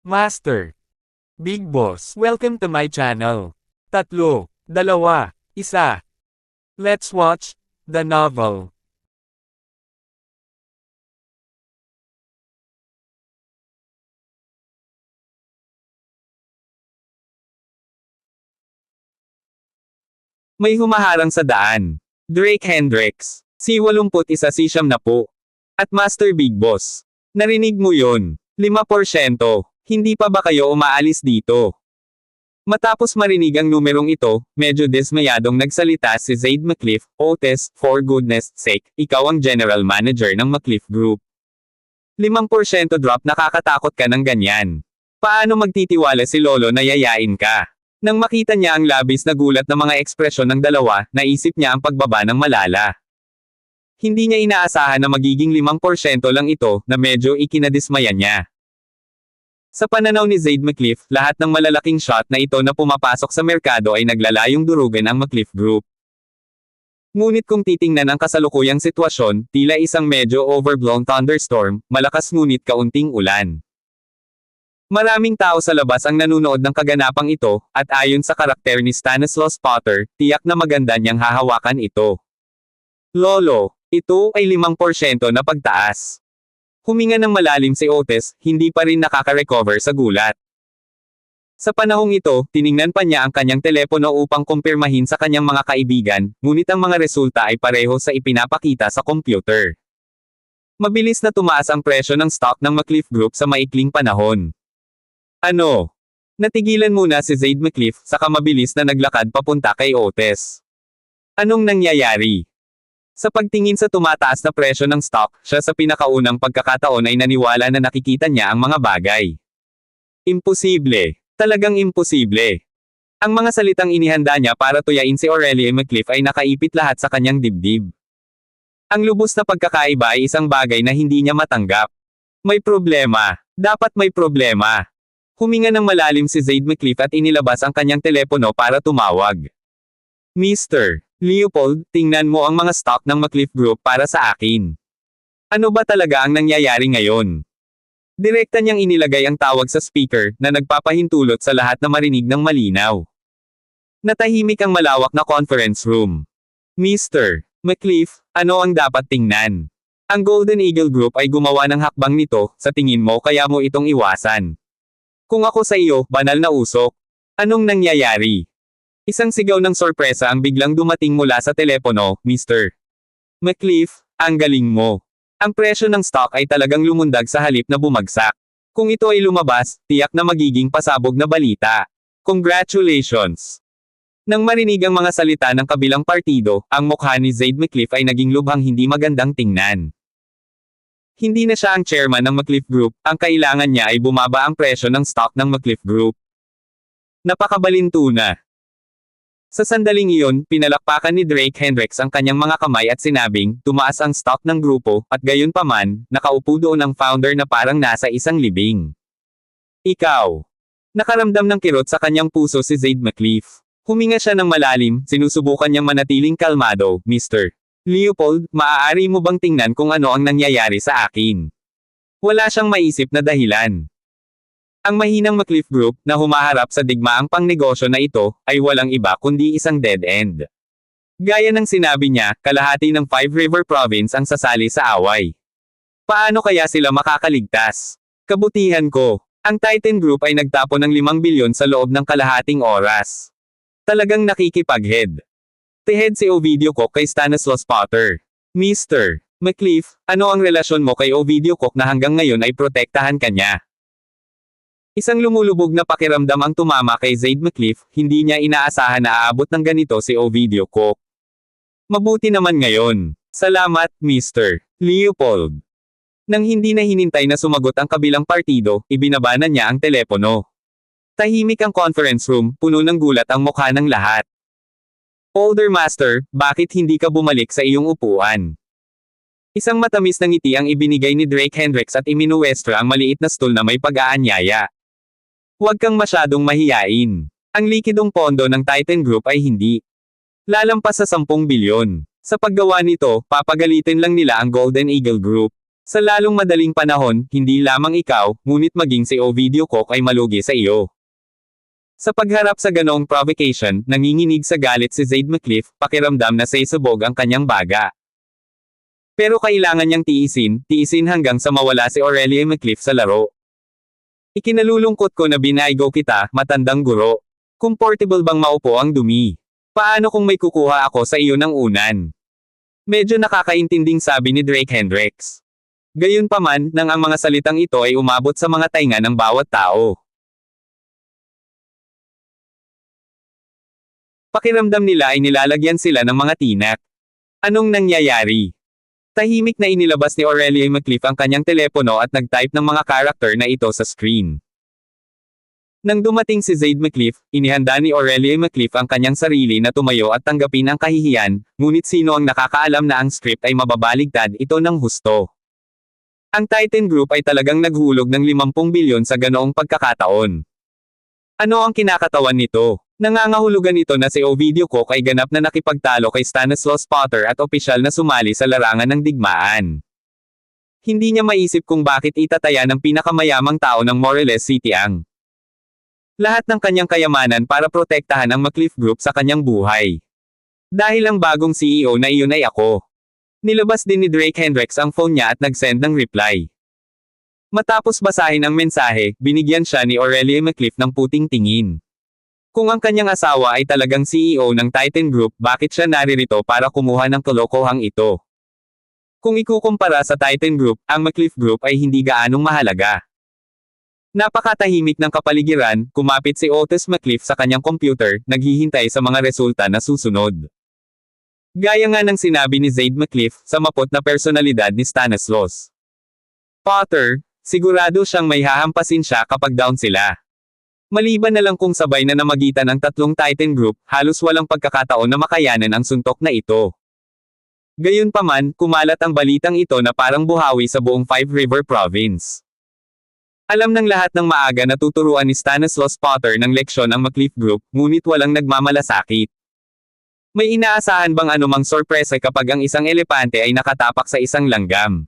Master, Big Boss, welcome to my channel. 3, 2, 1. Let's watch the novel. May humaharang sa daan. Drake Hendrix. C81 C70. At Master Big Boss. Narinig mo yon? 5%. Hindi pa ba kayo umaalis dito? Matapos marinig ang numerong ito, medyo dismayadong nagsalita si Zaid McCliff. Otis, for goodness sake, ikaw ang general manager ng McCliff Group. 5% drop, nakakatakot ka ng ganyan. Paano magtitiwala si Lolo na yayain ka? Nang makita niya ang labis na gulat na mga ekspresyon ng dalawa, naisip niya ang pagbaba ng malala. Hindi niya inaasahan na magiging 5% lang ito, na medyo ikinadismaya niya. Sa pananaw ni Zaid McCliff, lahat ng malalaking shot na ito na pumapasok sa merkado ay naglalayong durugan ang McCliff Group. Ngunit kung titingnan ang kasalukuyang sitwasyon, tila isang medyo overblown thunderstorm, malakas ngunit kaunting ulan. Maraming tao sa labas ang nanunood ng kaganapang ito, at ayon sa karakter ni Stanislaus Potter, tiyak na maganda niyang hahawakan ito. Lolo, ito ay 5% na pagtaas. Huminga ng malalim si Otis, hindi pa rin nakaka-recover sa gulat. Sa panahong ito, tiningnan pa niya ang kanyang telepono upang kumpirmahin sa kanyang mga kaibigan, ngunit ang mga resulta ay pareho sa ipinapakita sa computer. Mabilis na tumaas ang presyo ng stock ng McCliff Group sa maikling panahon. Ano? Natigilan muna si Zaid McCliff, saka mabilis na naglakad papunta kay Otis. Anong nangyayari? Sa pagtingin sa tumataas na presyo ng stock, siya sa pinakaunang pagkakataon ay naniwala na nakikita niya ang mga bagay. Imposible. Talagang imposible. Ang mga salitang inihanda niya para tuyain si Aurelia McCliff ay nakaipit lahat sa kanyang dibdib. Ang lubos na pagkakaiba ay isang bagay na hindi niya matanggap. May problema. Dapat may problema. Huminga ng malalim si Zaid McCliff at inilabas ang kanyang telepono para tumawag. Mr. Leopold, tingnan mo ang mga stock ng McCliff Group para sa akin. Ano ba talaga ang nangyayari ngayon? Direkta niyang inilagay ang tawag sa speaker, na nagpapahintulot sa lahat na marinig ng malinaw. Natahimik ang malawak na conference room. Mr. McCliff, ano ang dapat tingnan? Ang Golden Eagle Group ay gumawa ng hakbang nito, sa tingin mo kaya mo itong iwasan. Kung ako sa iyo, banal na usok. Anong nangyayari? Isang sigaw ng sorpresa ang biglang dumating mula sa telepono, Mr. McCliff, ang galing mo. Ang presyo ng stock ay talagang lumundag sa halip na bumagsak. Kung ito ay lumabas, tiyak na magiging pasabog na balita. Congratulations! Nang marinig ang mga salita ng kabilang partido, ang mukha ni Zaid McCliff ay naging lubhang hindi magandang tingnan. Hindi na siya ang chairman ng McCliff Group, ang kailangan niya ay bumaba ang presyo ng stock ng McCliff Group. Napakabalinto na. Sa sandaling iyon, pinalakpakan ni Drake Hendrix ang kanyang mga kamay at sinabing, tumaas ang stock ng grupo, at gayon paman, nakaupo doon ang founder na parang nasa isang libing. Ikaw. Nakaramdam ng kirot sa kanyang puso si Zaid McCliff. Huminga siya ng malalim, sinusubukan niyang manatiling kalmado, Mr. Leopold, maaari mo bang tingnan kung ano ang nangyayari sa akin? Wala siyang maisip na dahilan. Ang mahinang McCliff Group, na humaharap sa digmaang pangnegosyo na ito, ay walang iba kundi isang dead end. Gaya ng sinabi niya, kalahati ng Five River Province ang sasali sa away. Paano kaya sila makakaligtas? Kabutihan ko, ang Titan Group ay nagtapon ng 5 bilyon sa loob ng kalahating oras. Talagang nakikipaghead. Tehead si Ovidio Cook kay Stanislaus Potter. Mr. McCliff, ano ang relasyon mo kay Ovidio Cook na hanggang ngayon ay protektahan ka niya? Isang lumulubog na pakiramdam ang tumama kay Zaid McCliff, hindi niya inaasahan na aabot ng ganito si Ovidio Cook. Mabuti naman ngayon. Salamat, Mr. Leopold. Nang hindi na hinintay na sumagot ang kabilang partido, ibinaba na niya ang telepono. Tahimik ang conference room, puno ng gulat ang mukha ng lahat. Older Master, bakit hindi ka bumalik sa iyong upuan? Isang matamis na ngiti ang ibinigay ni Drake Hendrix at iminuwestra ang maliit na stool na may pag-aanyaya. Huwag kang masyadong mahiyain. Ang likidong pondo ng Titan Group ay hindi lalampas sa 10 bilyon. Sa paggawa nito, papagalitin lang nila ang Golden Eagle Group. Sa lalong madaling panahon, hindi lamang ikaw, ngunit maging si Ovidio Cook ay malugi sa iyo. Sa pagharap sa ganoong provocation, nanginginig sa galit si Zaid McCliff, pakiramdam na saysabog ang kanyang baga. Pero kailangan niyang tiisin hanggang sa mawala si Aurelia McCliff sa laro. Ikinalulungkot ko na binaygo kita, matandang guro. Comfortable bang maupo ang dumi? Paano kung may kukuha ako sa iyo ng unan? Medyo nakakaintinding sabi ni Drake Hendricks. Gayunpaman, nang ang mga salitang ito ay umabot sa mga tainga ng bawat tao. Pakiramdam nila ay nilalagyan sila ng mga tinak. Anong nangyayari? Tahimik na inilabas ni Aurelia McCliff ang kanyang telepono at nag-type ng mga karakter na ito sa screen. Nang dumating si Zaid McCliff, inihanda ni Aurelia McCliff ang kanyang sarili na tumayo at tanggapin ang kahihiyan, ngunit sino ang nakakaalam na ang script ay mababaligtad ito ng husto. Ang Titan Group ay talagang naghulog ng 50 bilyon sa ganoong pagkakataon. Ano ang kinakatawan nito? Nangangahulugan ito na si Ovidio Cook ay ganap na nakipagtalo kay Stanislaus Potter at opisyal na sumali sa larangan ng digmaan. Hindi niya maisip kung bakit itataya ng pinakamayamang tao ng Moreles City ang lahat ng kanyang kayamanan para protektahan ang McCliff Group sa kanyang buhay. Dahil ang bagong CEO na iyon ay ako. Nilabas din ni Drake Hendricks ang phone niya at nag-send ng reply. Matapos basahin ang mensahe, binigyan siya ni Aurelia McCliff ng puting tingin. Kung ang kanyang asawa ay talagang CEO ng Titan Group, bakit siya naririto para kumuha ng kalokohang ito? Kung ikukumpara sa Titan Group, ang McCliff Group ay hindi gaanong mahalaga. Napakatahimik ng kapaligiran, kumapit si Otis McCliff sa kanyang computer, naghihintay sa mga resulta na susunod. Gaya nga ng sinabi ni Zaid McCliff, sa mapot na personalidad ni Stanislaus Potter, sigurado siyang may hahampasin siya kapag down sila. Maliban na lang kung sabay na namagitan ang tatlong Titan Group, halos walang pagkakataon na makayanan ang suntok na ito. Gayunpaman, kumalat ang balitang ito na parang buhawi sa buong Five River Province. Alam ng lahat ng maaga na tuturuan ni Stanislaus Potter ng leksyon ang McCliff Group, ngunit walang nagmamalasakit. May inaasahan bang anumang sorpresa kapag ang isang elepante ay nakatapak sa isang langgam?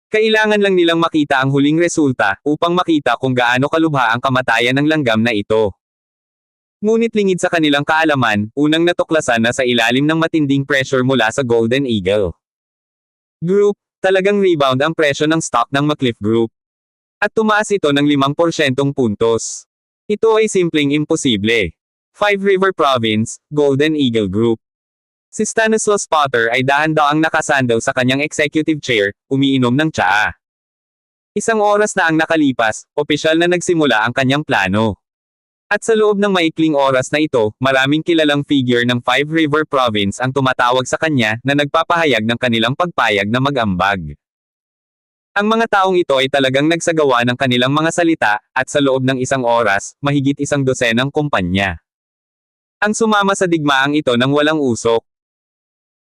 Kailangan lang nilang makita ang huling resulta, upang makita kung gaano kalubha ang kamatayan ng langgam na ito. Ngunit lingid sa kanilang kaalaman, unang natuklasan na sa ilalim ng matinding pressure mula sa Golden Eagle Group, talagang rebound ang presyo ng stock ng McCliff Group. At tumaas ito ng 5% puntos. Ito ay simpleng imposible. Five River Province, Golden Eagle Group. Si Stanislaus Potter ay dahan-daang nakasandal sa kanyang executive chair, umiinom ng tsaa. Isang oras na ang nakalipas, opisyal na nagsimula ang kanyang plano. At sa loob ng maikling oras na ito, maraming kilalang figure ng Five River Province ang tumatawag sa kanya na nagpapahayag ng kanilang pagpayag na mag-ambag. Ang mga taong ito ay talagang nagsagawa ng kanilang mga salita, at sa loob ng isang oras, mahigit 100 kumpanya ang sumama sa digmaang ito nang walang usok.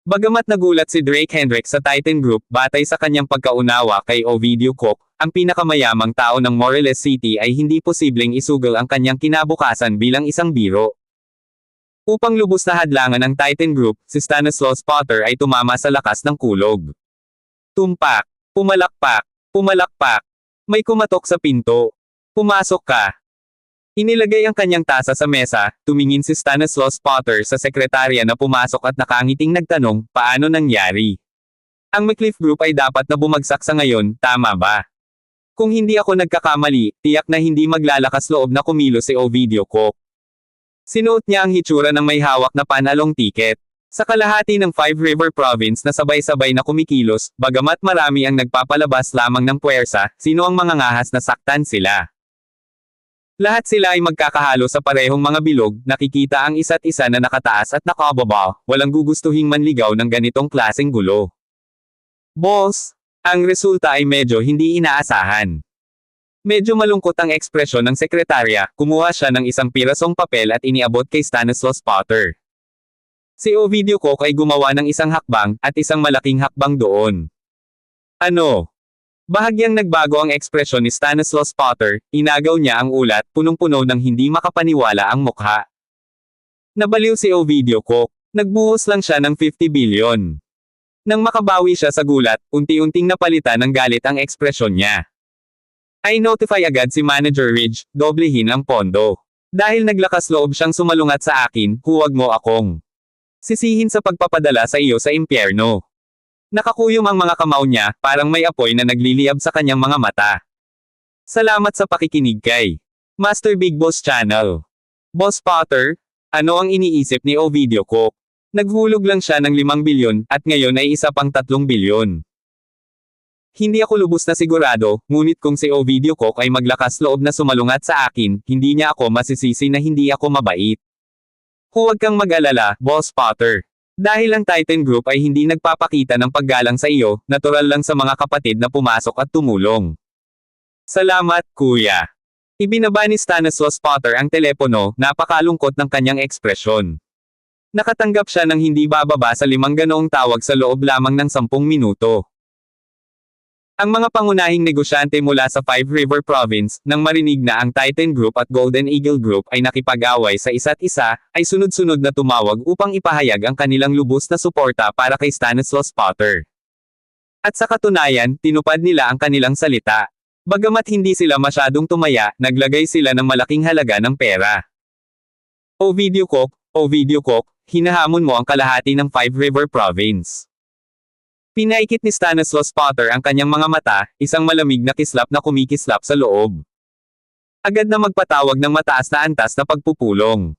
Bagamat nagulat si Drake Hendricks sa Titan Group batay sa kanyang pagkaunawa kay Ovidio Cook, ang pinakamayamang tao ng Moreles City ay hindi posibleng isugal ang kanyang kinabukasan bilang isang biro. Upang lubos na hadlangan ang Titan Group, si Stanislaus Potter ay tumama sa lakas ng kulog. Tumpak, pumalakpak, pumalakpak. May kumatok sa pinto. Pumasok ka. Inilagay ang kanyang tasa sa mesa, tumingin si Stanislaus Potter sa sekretarya na pumasok at nakangiting nagtanong, paano nangyari? Ang McCliff Group ay dapat na bumagsak sa ngayon, tama ba? Kung hindi ako nagkakamali, tiyak na hindi maglalakas loob na kumilos si Ovidio Cook. Sinuot niya ang hitsura ng may hawak na panalong tiket. Sa kalahati ng Five River Province na sabay-sabay na kumikilos, bagamat marami ang nagpapalabas lamang ng puwersa, sino ang mga ngahas na saktan sila? Lahat sila ay magkakahalo sa parehong mga bilog, nakikita ang isa't isa na nakataas at nakababa, walang gugustuhing manligaw ng ganitong klaseng gulo. Boss, ang resulta ay medyo hindi inaasahan. Medyo malungkot ang ekspresyon ng sekretarya, kumuha siya ng isang pirasong papel at iniabot kay Stanislaus Potter. Si Ovidio Cook ay gumawa ng isang hakbang, at isang malaking hakbang doon. Ano? Bahagyang nagbago ang ekspresyon ni Stanislaus Potter, inagaw niya ang ulat, punong-puno ng hindi makapaniwala ang mukha. Nabaliw si Ovidio Cook. Nagbuhos lang siya ng 50 bilyon. Nang makabawi siya sa gulat, unti-unting napalitan ng galit ang ekspresyon niya. Ay notify agad si Manager Ridge, doblehin ang pondo. Dahil naglakas loob siyang sumalungat sa akin, huwag mo akong sisihin sa pagpapadala sa iyo sa impyerno. Nakakuyom ang mga kamao niya, parang may apoy na nagliliyab sa kanyang mga mata. Salamat sa pakikinig kay Master Big Boss Channel. Boss Potter, ano ang iniisip ni Ovidio Cook? Naghulog lang siya ng 5 bilyon, at ngayon ay isa pang 3 bilyon. Hindi ako lubos na sigurado, ngunit kung si Ovidio Cook ay maglakas loob na sumalungat sa akin, hindi niya ako masisisi na hindi ako mabait. Huwag kang mag-alala, Boss Potter. Dahil ang Titan Group ay hindi nagpapakita ng paggalang sa iyo, natural lang sa mga kapatid na pumasok at tumulong. Salamat, kuya. Ibinaba ni Stanislaus Potter ang telepono, napakalungkot ng kanyang ekspresyon. Nakatanggap siya ng hindi bababa sa 5 ganoong tawag sa loob lamang ng 10 minuto. Ang mga pangunahing negosyante mula sa Five River Province, nang marinig na ang Titan Group at Golden Eagle Group ay nakipag-away sa isa't isa, ay sunod-sunod na tumawag upang ipahayag ang kanilang lubos na suporta para kay Stanislaus Potter. At sa katunayan, tinupad nila ang kanilang salita. Bagamat hindi sila masyadong tumaya, naglagay sila ng malaking halaga ng pera. Ovidio Cook, hinahamon mo ang kalahati ng Five River Province. Pinaikit ni Stanislaus Potter ang kanyang mga mata, isang malamig na kislap na kumikislap sa loob. Agad na magpatawag ng mataas na antas na pagpupulong.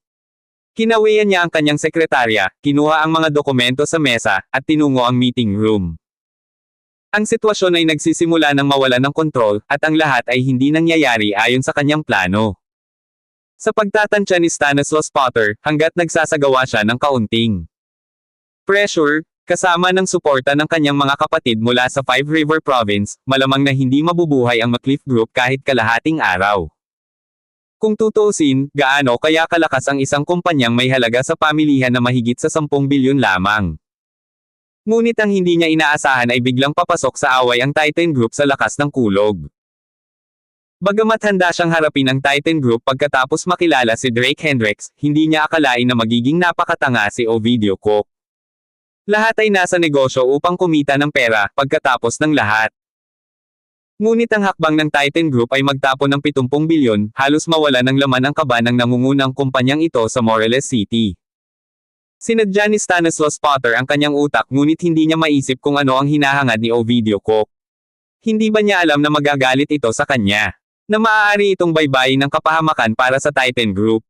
Kinawian niya ang kanyang sekretarya, kinuha ang mga dokumento sa mesa, at tinungo ang meeting room. Ang sitwasyon ay nagsisimula ng mawala ng kontrol, at ang lahat ay hindi nangyayari ayon sa kanyang plano. Sa pagtatansya ni Stanislaus Potter, hanggat nagsasagawa siya ng kaunting pressure, kasama ng suporta ng kanyang mga kapatid mula sa Five River Province, malamang na hindi mabubuhay ang McCliff Group kahit kalahating araw. Kung tutuusin, gaano kaya kalakas ang isang kumpanyang may halaga sa pamilihan na mahigit sa 10 bilyon lamang. Ngunit ang hindi niya inaasahan ay biglang papasok sa away ang Titan Group sa lakas ng kulog. Bagamat handa siyang harapin ang Titan Group pagkatapos makilala si Drake Hendricks, hindi niya akalain na magiging napakatanga si Ovidio Cook. Lahat ay nasa negosyo upang kumita ng pera, pagkatapos ng lahat. Ngunit ang hakbang ng Titan Group ay magtapon ng 70 bilyon, halos mawala ng laman ang kaba ng nangungunang kumpanyang ito sa Morelos City. Sinadya ni Stanislaus Potter ang kanyang utak ngunit hindi niya maisip kung ano ang hinahangad ni Ovidio Cook. Hindi ba niya alam na magagalit ito sa kanya? Na maaari itong baybayin ng kapahamakan para sa Titan Group.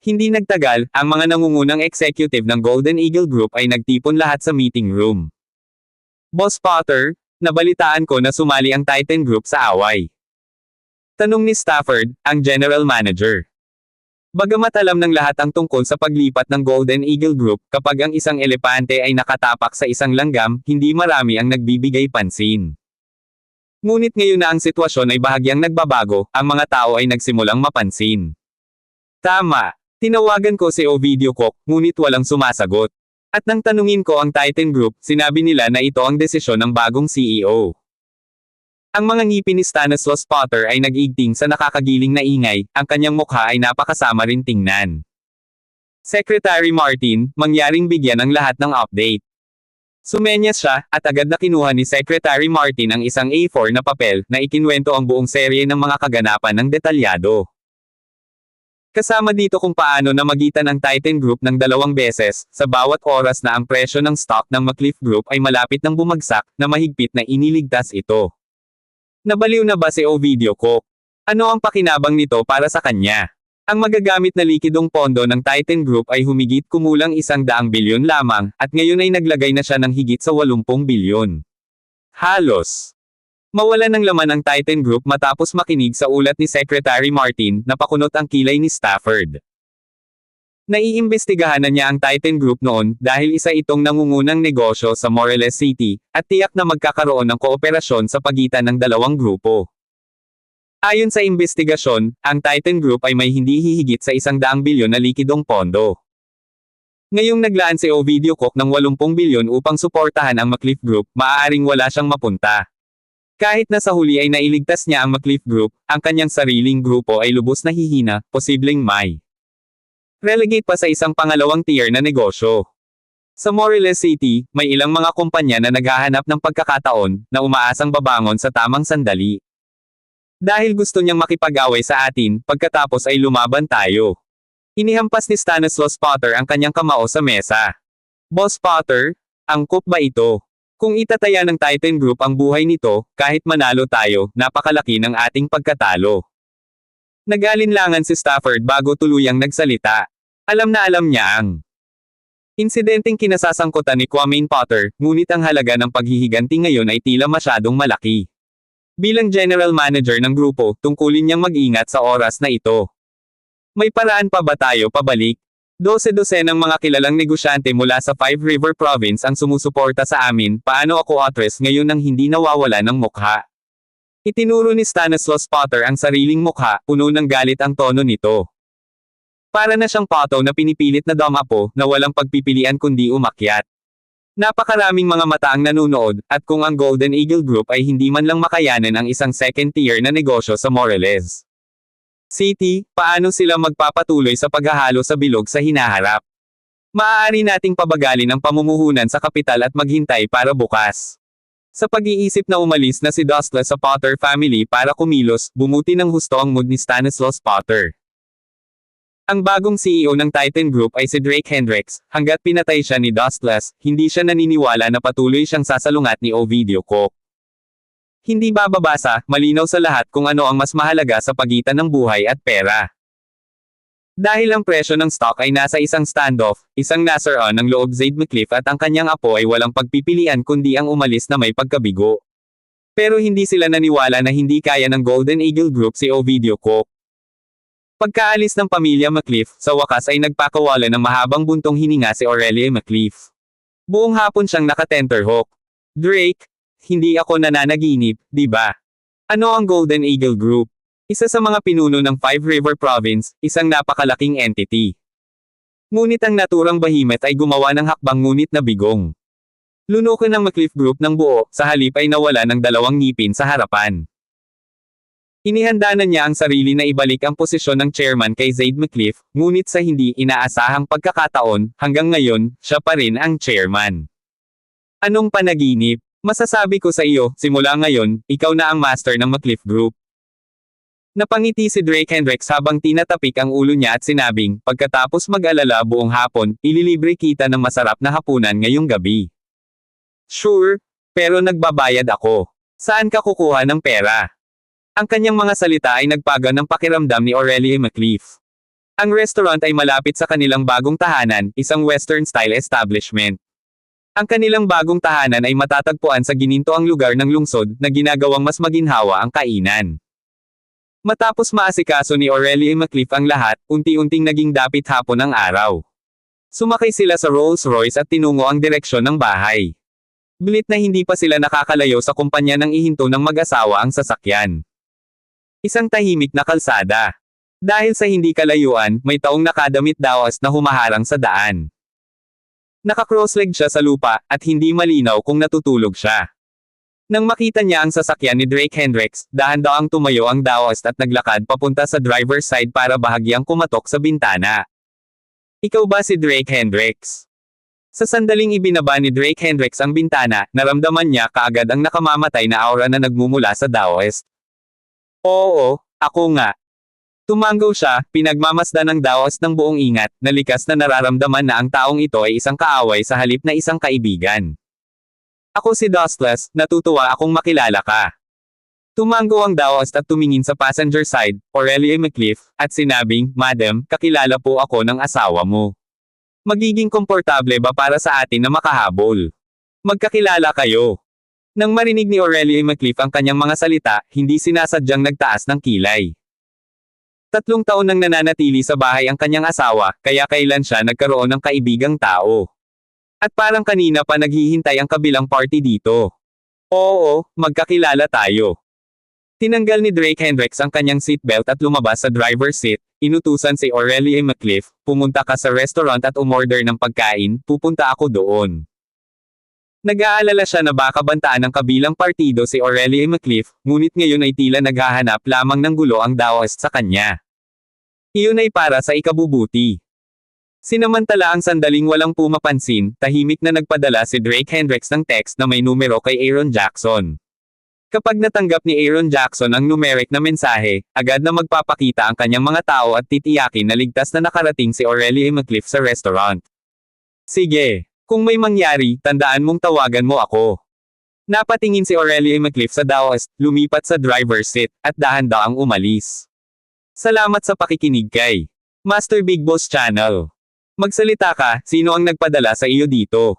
Hindi nagtagal, ang mga nangungunang executive ng Golden Eagle Group ay nagtipon lahat sa meeting room. Boss Potter, nabalitaan ko na sumali ang Titan Group sa away. Tanong ni Stafford, ang general manager. Bagamat alam ng lahat ang tungkol sa paglipat ng Golden Eagle Group, kapag ang isang elepante ay nakatapak sa isang langgam, hindi marami ang nagbibigay pansin. Ngunit ngayon na ang sitwasyon ay bahagyang nagbabago, ang mga tao ay nagsimulang mapansin. Tama. Tinawagan ko si Ovidio Cook, ngunit walang sumasagot. At nang tanungin ko ang Titan Group, sinabi nila na ito ang desisyon ng bagong CEO. Ang mga ngipin ni Stanislaus Potter ay nag-igting sa nakakagiling na ingay, ang kanyang mukha ay napakasama rin tingnan. Secretary Martin, mangyaring bigyan ang lahat ng update. Sumenyas siya, at agad na kinuha ni Secretary Martin ang isang A4 na papel, na ikinwento ang buong serye ng mga kaganapan ng detalyado. Kasama dito kung paano namagitan ang Titan Group ng 2 beses, sa bawat oras na ang presyo ng stock ng McCliff Group ay malapit ng bumagsak, na mahigpit na iniligtas ito. Nabaliw na ba si Ovidio Cook? Ano ang pakinabang nito para sa kanya? Ang magagamit na likidong pondo ng Titan Group ay humigit kumulang 100 bilyon lamang, at ngayon ay naglagay na siya ng higit sa 80 bilyon. Halos mawala ng laman ang Titan Group matapos makinig sa ulat ni Secretary Martin, na pakunot ang kilay ni Stafford. Naiimbestigahan na niya ang Titan Group noon, dahil isa itong nangungunang negosyo sa Morelos City, at tiyak na magkakaroon ng kooperasyon sa pagitan ng 2 grupo. Ayon sa investigasyon, ang Titan Group ay may hindi hihigit sa 100 bilyon na likidong pondo. Ngayong naglaan si Ovidio Cook ng 80 bilyon upang suportahan ang McCliff Group, maaaring wala siyang mapunta. Kahit na sa huli ay nailigtas niya ang McCliff Group, ang kanyang sariling grupo ay lubos na hihina, posibleng may relegate pa sa isang pangalawang tier na negosyo. Sa Morelos City, may ilang mga kumpanya na naghahanap ng pagkakataon na umaasang babangon sa tamang sandali. Dahil gusto niyang makipag-away sa atin, pagkatapos ay lumaban tayo. Inihampas ni Stanislaus Potter ang kanyang kamao sa mesa. Boss Potter, angkop ba ito? Kung itataya ng Titan Group ang buhay nito, kahit manalo tayo, napakalaki ng ating pagkatalo. Nag-alinlangan si Stafford bago tuluyang nagsalita. Alam na alam niya ang insidenteng kinasasangkutan ni Kwame Potter, ngunit ang halaga ng paghihiganti ngayon ay tila masyadong malaki. Bilang general manager ng grupo, tungkulin niyang mag-ingat sa oras na ito. May paraan pa ba tayo pabalik? 12 ng mga kilalang negosyante mula sa Five River Province ang sumusuporta sa amin, paano ako atres ngayon nang hindi nawawala ng mukha? Itinuro ni Stanislaus Potter ang sariling mukha, puno ng galit ang tono nito. Para na siyang pato na pinipilit na dumapo, na walang pagpipilian kundi umakyat. Napakaraming mga mata ang nanunood, at kung ang Golden Eagle Group ay hindi man lang makayanan ang isang second-tier na negosyo sa Morelos City, paano sila magpapatuloy sa paghahalo sa bilog sa hinaharap? Maaari nating pabagalin ang pamumuhunan sa kapital at maghintay para bukas. Sa pag-iisip na umalis na si Dustless sa Potter family para kumilos, bumuti ng husto ang mood ni Stanislaus Potter. Ang bagong CEO ng Titan Group ay si Drake Hendricks. Hanggat pinatay siya ni Dustless, hindi siya naniniwala na patuloy siyang sasalungat ni Ovidio Cook. Hindi bababasa, malinaw sa lahat kung ano ang mas mahalaga sa pagitan ng buhay at pera. Dahil ang presyo ng stock ay nasa isang standoff, isang nasaroon ng loob Zaid McCliff at ang kanyang apo ay walang pagpipilian kundi ang umalis na may pagkabigo. Pero hindi sila naniwala na hindi kaya ng Golden Eagle Group si Ovidio Cook. Pagkaalis ng pamilya McCliff, sa wakas ay nagpakawala ng mahabang buntong hininga si Aurelia McCliff. Buong hapon siyang naka-tenterhook. Drake, hindi ako nananaginip, di ba? Ano ang Golden Eagle Group? Isa sa mga pinuno ng Five River Province, isang napakalaking entity. Ngunit ang naturang behemoth ay gumawa ng hakbang ngunit nabigong. Lunukin ng McCliff Group ng buo, sa halip ay nawala ng 2 ngipin sa harapan. Inihanda na niya ang sarili na ibalik ang posisyon ng chairman kay Zaid McCliff, ngunit sa hindi inaasahang pagkakataon, hanggang ngayon, siya pa rin ang chairman. Anong panaginip? Masasabi ko sa iyo, simula ngayon, ikaw na ang master ng McCliff Group. Napangiti si Drake Hendricks habang tinatapik ang ulo niya at sinabing, pagkatapos mag-alala buong hapon, ililibre kita ng masarap na hapunan ngayong gabi. Sure, pero nagbabayad ako. Saan ka kukuha ng pera? Ang kanyang mga salita ay nagpaga ng pakiramdam ni Aurelia McCliff. Ang restaurant ay malapit sa kanilang bagong tahanan, isang western-style establishment. Ang kanilang bagong tahanan ay matatagpuan sa ginintoang lugar ng lungsod na ginagawang mas maginhawa ang kainan. Matapos maasikaso ni Aurelia McCliff ang lahat, unti-unting naging dapit hapon ang araw. Sumakay sila sa Rolls-Royce at tinungo ang direksyon ng bahay. Bilit na hindi pa sila nakakalayo sa kumpanya ng ihinto ng mag-asawa ang sasakyan. Isang tahimik na kalsada. Dahil sa hindi kalayuan, may taong nakadamit dawas na humaharang sa daan. Naka-crossleg siya sa lupa, at hindi malinaw kung natutulog siya. Nang makita niya ang sasakyan ni Drake Hendricks, dahan-daang tumayo ang dawas at naglakad papunta sa driver's side para bahagyang kumatok sa bintana. Ikaw ba si Drake Hendricks? Sa sandaling ibinaba ni Drake Hendricks ang bintana, naramdaman niya kaagad ang nakamamatay na aura na nagmumula sa dawas. Oo, ako nga. Tumanggaw siya, pinagmamasdan ng dawas ng buong ingat, na likas na nararamdaman na ang taong ito ay isang kaaway sa halip na isang kaibigan. Ako si Dustless, natutuwa akong makilala ka. Tumanggaw ang dawas at tumingin sa passenger side, Aurelia McCliff, at sinabing, Madam, kakilala po ako ng asawa mo. Magiging komportable ba para sa atin na makahabol? Magkakilala kayo. Nang marinig ni Aurelia McCliff ang kanyang mga salita, hindi sinasadyang nagtaas ng kilay. 3 taon nang nananatili sa bahay ang kanyang asawa, kaya kailan siya nagkaroon ng kaibigang tao. At parang kanina pa naghihintay ang kabilang party dito. Oo, magkakilala tayo. Tinanggal ni Drake Hendricks ang kanyang seatbelt at lumabas sa driver's seat, inutusan si Aurelia McCliff, pumunta ka sa restaurant at umorder ng pagkain, pupunta ako doon. Nag-aalala siya na baka bantaan ng kabilang partido si Aurelia McCliff, ngunit ngayon ay tila naghahanap lamang ng gulo ang dawas sa kanya. Iyon ay para sa ikabubuti. Sinamantala ang sandaling walang pumapansin, tahimik na nagpadala si Drake Hendricks ng text na may numero kay Aaron Jackson. Kapag natanggap ni Aaron Jackson ang numeric na mensahe, agad na magpapakita ang kanyang mga tao at titiyakin na ligtas na nakarating si Aurelia McCliff sa restaurant. Sige, kung may mangyari, tandaan mong tawagan mo ako. Napatingin si Aurelia McCliff sa Daoist, lumipat sa driver's seat, at dahan-daang umalis. Salamat sa pakikinig kay Master Big Boss Channel. Magsalita ka, sino ang nagpadala sa iyo dito?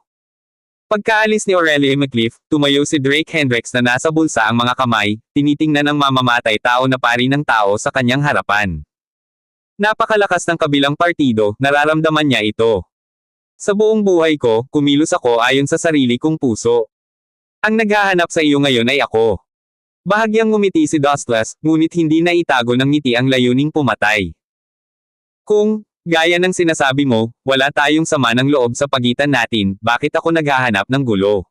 Pagkaalis ni Aurelia McCliff, tumayo si Drake Hendricks na nasa bulsa ang mga kamay, tinitingnan ang mamamatay tao na pari ng tao sa kanyang harapan. Napakalakas ng kabilang partido, nararamdaman niya ito. Sa buong buhay ko, kumilos ako ayon sa sarili kong puso. Ang naghahanap sa iyo ngayon ay ako. Bahagyang ngumiti si Dustless, ngunit hindi na itago ng ngiti ang layuning pumatay. Kung, gaya ng sinasabi mo, wala tayong sama ng loob sa pagitan natin, bakit ako naghahanap ng gulo?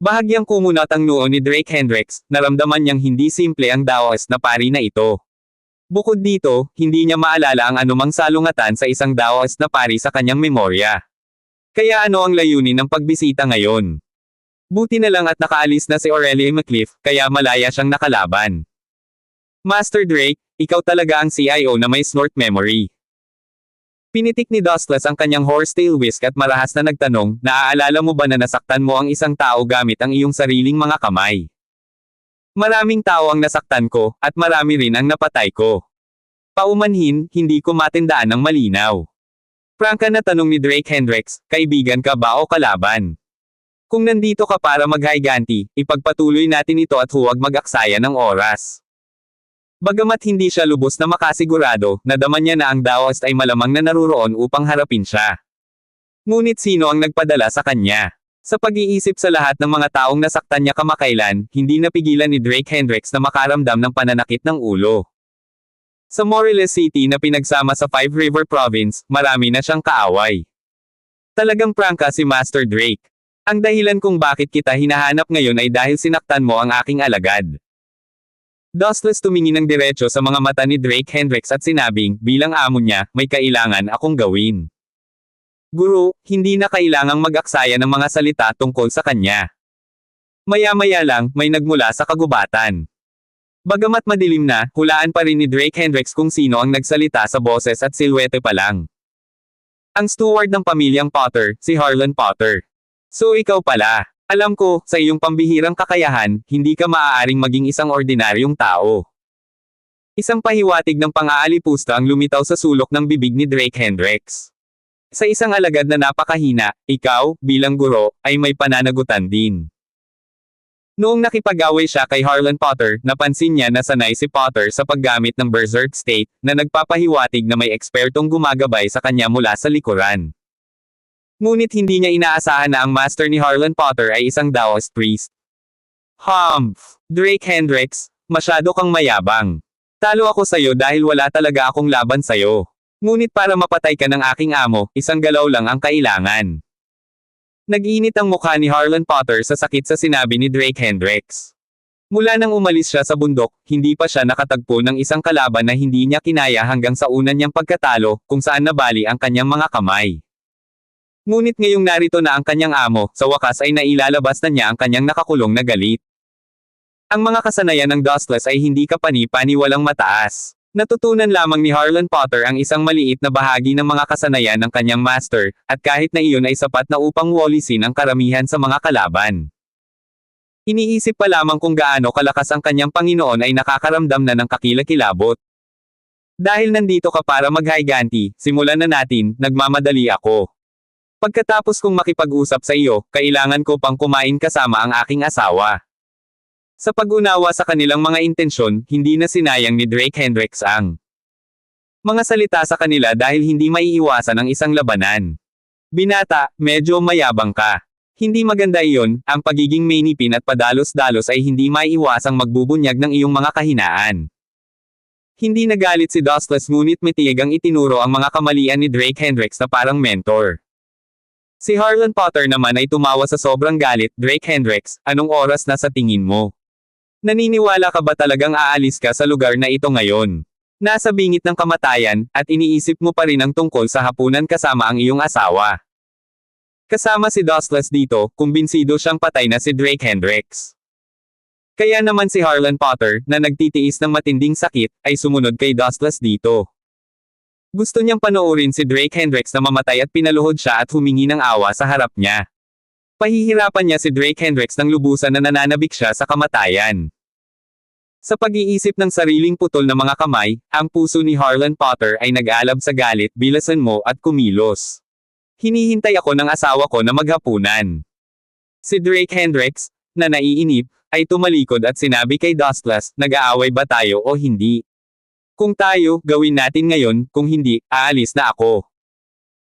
Bahagyang kumunat ang noo ni Drake Hendricks, naramdaman niyang hindi simple ang Daoist na pari na ito. Bukod dito, hindi niya maalala ang anumang salungatan sa isang Daoist na pari sa kanyang memorya. Kaya ano ang layunin ng pagbisita ngayon? Buti na lang at nakaalis na si Aurelia McCliff, kaya malaya siyang nakalaban. Master Drake, ikaw talaga ang CIO na may snort memory. Pinitik ni Dustless ang kanyang horsetail whisk at marahas na nagtanong, naaalala mo ba na nasaktan mo ang isang tao gamit ang iyong sariling mga kamay? Maraming tao ang nasaktan ko, at marami rin ang napatay ko. Paumanhin, hindi ko matindaan ng malinaw. Prangka na tanong ni Drake Hendricks, kaibigan ka ba o kalaban? Kung nandito ka para maghayganti, ipagpatuloy natin ito at huwag mag-aksaya ng oras. Bagamat hindi siya lubos na makasigurado, nadama niya na ang Daoist ay malamang na naruroon upang harapin siya. Ngunit sino ang nagpadala sa kanya? Sa pag-iisip sa lahat ng mga taong nasaktan niya kamakailan, hindi napigilan ni Drake Hendricks na makaramdam ng pananakit ng ulo. Sa Morelos City na pinagsama sa Five River Province, marami na siyang kaaway. Talagang prangka si Master Drake. Ang dahilan kung bakit kita hinahanap ngayon ay dahil sinaktan mo ang aking alagad. Dustless tumingin ng diretso sa mga mata ni Drake Hendricks at sinabing, bilang amo niya, may kailangan akong gawin. Guru, hindi na kailangang mag-aksaya ng mga salita tungkol sa kanya. Maya-maya lang, may nagmula sa kagubatan. Bagamat madilim na, hulaan pa rin ni Drake Hendricks kung sino ang nagsalita sa boses at silhwete pa lang. Ang steward ng pamilyang Potter, si Harlan Potter. So ikaw pala. Alam ko, sa iyong pambihirang kakayahan, hindi ka maaaring maging isang ordinaryong tao. Isang pahiwatig ng pang-aalipusta ang lumitaw sa sulok ng bibig ni Drake Hendricks. Sa isang alagad na napakahina, ikaw, bilang guro, ay may pananagutan din. Noong nakipag-away siya kay Harlan Potter, napansin niya na sanay si Potter sa paggamit ng berserk state, na nagpapahiwatig na may ekspertong gumagabay sa kanya mula sa likuran. Ngunit hindi niya inaasahan na ang master ni Harlan Potter ay isang Daoist priest. Humph! Drake Hendricks, masyado kang mayabang. Talo ako sayo dahil wala talaga akong laban sayo. Ngunit para mapatay ka ng aking amo, isang galaw lang ang kailangan. Nag-init ang mukha ni Harlan Potter sa sakit sa sinabi ni Drake Hendricks. Mula nang umalis siya sa bundok, hindi pa siya nakatagpo ng isang kalaban na hindi niya kinaya hanggang sa unan niyang pagkatalo, kung saan nabali ang kanyang mga kamay. Ngunit ngayong narito na ang kanyang amo, sa wakas ay nailalabas na niya ang kanyang nakakulong na galit. Ang mga kasanayan ng Dustless ay hindi kapani-paniwalang mataas. Natutunan lamang ni Harlan Potter ang isang maliit na bahagi ng mga kasanayan ng kanyang master, at kahit na iyon ay sapat na upang walisin ang karamihan sa mga kalaban. Iniisip pa lamang kung gaano kalakas ang kanyang Panginoon ay nakakaramdam na ng kakilakilabot. Dahil nandito ka para maghayganti, simulan na natin, nagmamadali ako. Pagkatapos kong makipag-usap sa iyo, kailangan ko pang kumain kasama ang aking asawa. Sa pag-unawa sa kanilang mga intensyon, hindi na sinayang ni Drake Hendricks ang mga salita sa kanila dahil hindi maiiwasan ang isang labanan. Binata, medyo mayabang ka. Hindi maganda iyon, ang pagiging mainipin at padalos-dalos ay hindi maiiwasang magbubunyag ng iyong mga kahinaan. Hindi nagalit si Dustless ngunit mitigang itinuro ang mga kamalian ni Drake Hendricks na parang mentor. Si Harlan Potter naman ay tumawa sa sobrang galit, Drake Hendricks, anong oras na sa tingin mo? Naniniwala ka ba talagang aalis ka sa lugar na ito ngayon? Nasa bingit ng kamatayan, at iniisip mo pa rin ang tungkol sa hapunan kasama ang iyong asawa. Kasama si Dustless dito, kumbinsido siyang patay na si Drake Hendricks. Kaya naman si Harlan Potter, na nagtitiis ng matinding sakit, ay sumunod kay Dustless dito. Gusto niyang panoorin si Drake Hendricks na mamatay at pinaluhod siya at humingi ng awa sa harap niya. Pahihirapan niya si Drake Hendricks ng lubusan na nananabik siya sa kamatayan. Sa pag-iisip ng sariling putol na mga kamay, ang puso ni Harlan Potter ay nag-alab sa galit, bilasan mo at kumilos. Hinihintay ako ng asawa ko na maghapunan. Si Drake Hendricks, na naiinip, ay tumalikod at sinabi kay Dustless, nag-aaway ba tayo o hindi? Kung tayo, gawin natin ngayon, kung hindi, aalis na ako.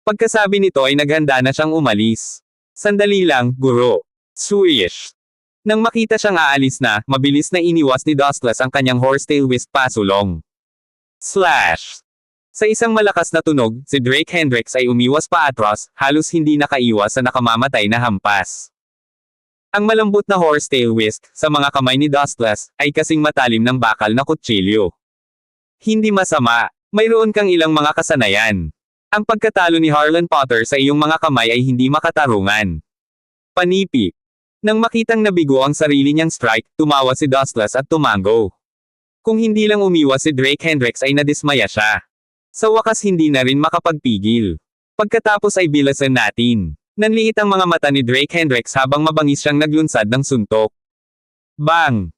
Pagkasabi nito ay naghanda na siyang umalis. Sandali lang, guro. Swish! Nang makita siyang aalis na, mabilis na iniwas ni Dustless ang kanyang horsetail whisk pasulong. Slash! Sa isang malakas na tunog, si Drake Hendricks ay umiwas pa atras, halos hindi nakaiwas sa nakamamatay na hampas. Ang malambot na horsetail whisk, sa mga kamay ni Dustless, ay kasing matalim ng bakal na kutsilyo. Hindi masama, mayroon kang ilang mga kasanayan. Ang pagkatalo ni Harlan Potter sa iyong mga kamay ay hindi makatarungan. Panipi. Nang makitang nabigo ang sarili niyang strike, tumawa si Dustless at tumango. Kung hindi lang umiwas si Drake Hendricks ay nadismaya siya. Sa wakas hindi na rin makapagpigil. Pagkatapos ay bilasan natin. Nanliit ang mga mata ni Drake Hendricks habang mabangis siyang naglunsad ng suntok. Bang!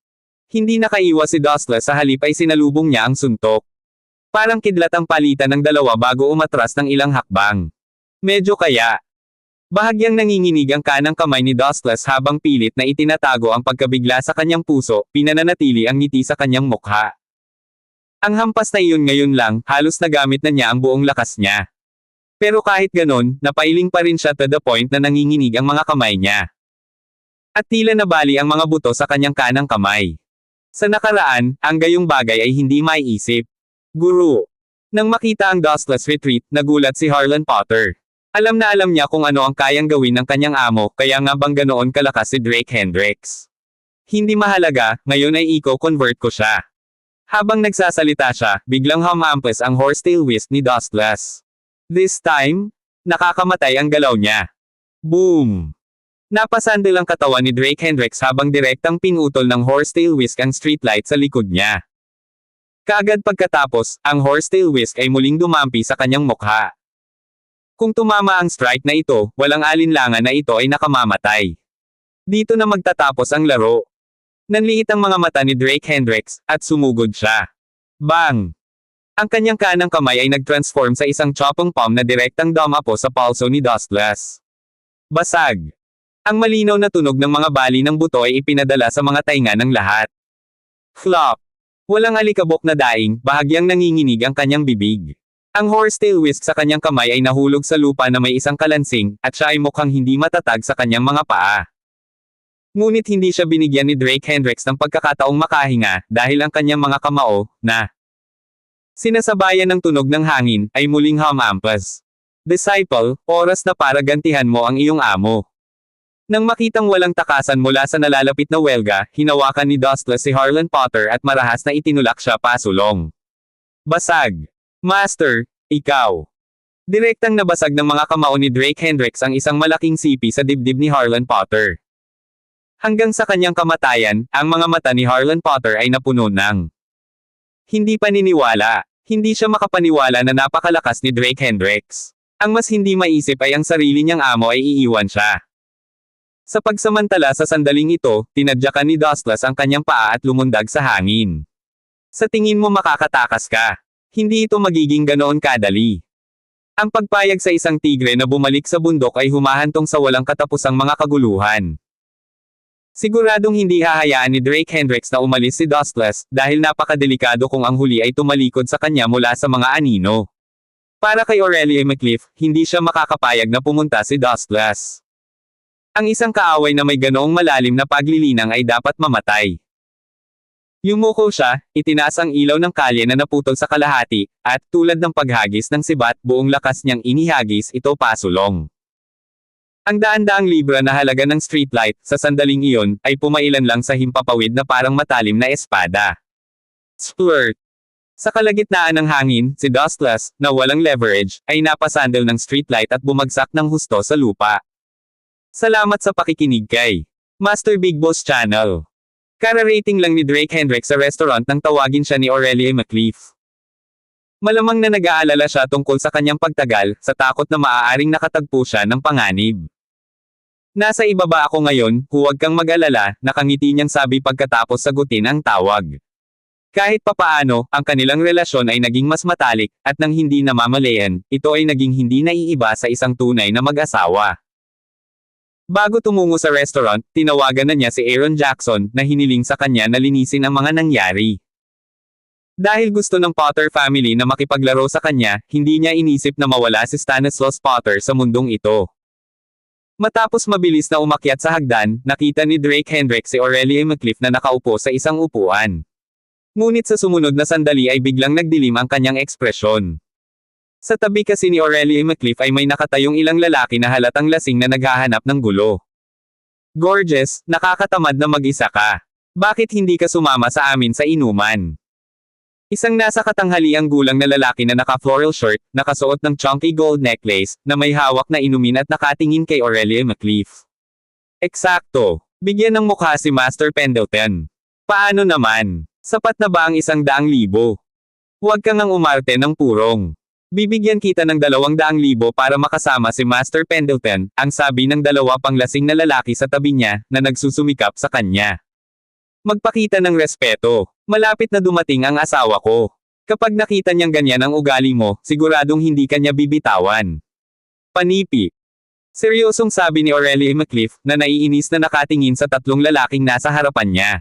Hindi nakaiwas si Dustless sa halip ay sinalubong niya ang suntok. Parang kidlat ang palitan ng dalawa bago umatras ng ilang hakbang. Medyo kaya. Bahagyang nanginginig ang kanang kamay ni Dustless habang pilit na itinatago ang pagkabigla sa kanyang puso, pinananatili ang ngiti sa kanyang mukha. Ang hampas na iyon ngayon lang, halos nagamit na niya ang buong lakas niya. Pero kahit ganon, napailing pa rin siya to the point na nanginginig ang mga kamay niya. At tila nabali ang mga buto sa kanyang kanang kamay. Sa nakaraan, ang gayong bagay ay hindi maiisip. Guru. Nang makita ang Dustless retreat, nagulat si Harlan Potter. Alam na alam niya kung ano ang kayang gawin ng kanyang amo, kaya nga bang ganoon kalakas si Drake Hendricks. Hindi mahalaga, ngayon ay i-convert ko siya. Habang nagsasalita siya, biglang humampas ang horsetail whisk ni Dustless. This time, nakakamatay ang galaw niya. Boom! Napasandal ang katawan ni Drake Hendricks habang direktang pinutol ng horsetail whisk ang streetlight sa likod niya. Kaagad pagkatapos, ang horsetail whisk ay muling dumampi sa kanyang mukha. Kung tumama ang strike na ito, walang alinlangan na ito ay nakamamatay. Dito na magtatapos ang laro. Nanliit ang mga mata ni Drake Hendricks, at sumugod siya. Bang! Ang kanyang kanang kamay ay nag-transform sa isang chopping palm na direktang dumapo sa palso ni Dustless. Basag! Ang malinaw na tunog ng mga bali ng buto ay ipinadala sa mga tainga ng lahat. Flop! Walang alikabok na daing, bahagyang nanginginig ang kanyang bibig. Ang horsetail whisk sa kanyang kamay ay nahulog sa lupa na may isang kalansing, at siya ay mukhang hindi matatag sa kanyang mga paa. Ngunit hindi siya binigyan ni Drake Hendricks ng pagkakataong makahinga, dahil ang kanyang mga kamao, na sinasabayan ng tunog ng hangin, ay muling humampas. Disciple, oras na para gantihan mo ang iyong amo. Nang makitang walang takasan mula sa nalalapit na welga, hinawakan ni Dustless si Harlan Potter at marahas na itinulak siya pasulong. Basag! Master, ikaw. Direktang nabasag ng mga kamao ni Drake Hendricks ang isang malaking sipi sa dibdib ni Harlan Potter. Hanggang sa kanyang kamatayan, ang mga mata ni Harlan Potter ay napuno ng hindi paniniwala. Hindi siya makapaniwala na napakalakas ni Drake Hendricks. Ang mas hindi maisip ay ang sarili niyang amo ay iiwan siya. Sa pagsamantala sa sandaling ito, tinadyakan ni Dustless ang kanyang paa at lumundag sa hangin. Sa tingin mo makakatakas ka. Hindi ito magiging ganoon kadali. Ang pagpayag sa isang tigre na bumalik sa bundok ay humahantong sa walang katapusang mga kaguluhan. Siguradong hindi hahayaan ni Drake Hendricks na umalis si Dustless, dahil napakadelikado kung ang huli ay tumalikod sa kanya mula sa mga anino. Para kay Aurelia McCliff, hindi siya makakapayag na pumunta si Dustless. Ang isang kaaway na may ganoong malalim na paglilinang ay dapat mamatay. Yumuko siya, itinaas ang ilaw ng kalye na naputol sa kalahati, at tulad ng paghagis ng sibat, buong lakas niyang inihagis ito pasulong. Ang daan-daang libra na halaga ng streetlight, sa sandaling iyon, ay pumailan lang sa himpapawid na parang matalim na espada. Splurt! Sa kalagitnaan ng hangin, si Dustless, na walang leverage, ay napasandal ng streetlight at bumagsak ng husto sa lupa. Salamat sa pakikinig kay Master Big Boss Channel. Kara-rating lang ni Drake Hendricks sa restaurant nang tawagin siya ni Aurelia McLeaf. Malamang na nag-aalala siya tungkol sa kanyang pagtagal, sa takot na maaaring nakatagpo siya ng panganib. Nasa ibaba ako ngayon, huwag kang mag-alala, nakangiti niyang sabi pagkatapos sagutin ang tawag. Kahit papaano, ang kanilang relasyon ay naging mas matalik, at nang hindi namamalayan, ito ay naging hindi naiiba sa isang tunay na mag-asawa. Bago tumungo sa restaurant, tinawagan na niya si Aaron Jackson, na hiniling sa kanya na linisin ang mga nangyari. Dahil gusto ng Potter family na makipaglaro sa kanya, hindi niya inisip na mawala si Stanislaus Potter sa mundong ito. Matapos mabilis na umakyat sa hagdan, nakita ni Drake Hendricks si Aurelia McLeaf na nakaupo sa isang upuan. Ngunit sa sumunod na sandali ay biglang nagdilim ang kanyang ekspresyon. Sa tabi kasi ni Aurelia McLeaf ay may nakatayong ilang lalaki na halatang lasing na naghahanap ng gulo. Gorgeous, nakakatamad na mag-isa ka. Bakit hindi ka sumama sa amin sa inuman? Isang nasa katanghaliang gulang na lalaki na naka-floral shirt, nakasuot ng chunky gold necklace, na may hawak na inumin at nakatingin kay Aurelia McLeaf. Eksakto. Bigyan ng mukha si Master Pendleton. Paano naman? Sapat na ba ang 100,000? Huwag kang ang umarte ng purong. Bibigyan kita ng 200,000 para makasama si Master Pendleton, ang sabi ng dalawa pang lasing na lalaki sa tabi niya, na nagsusumikap sa kanya. Magpakita ng respeto. Malapit na dumating ang asawa ko. Kapag nakita niyang ganyan ang ugali mo, siguradong hindi kanya bibitawan. Panipi. Seryosong sabi ni Aurelia McLeaf, na naiinis na nakatingin sa tatlong lalaking nasa harapan niya.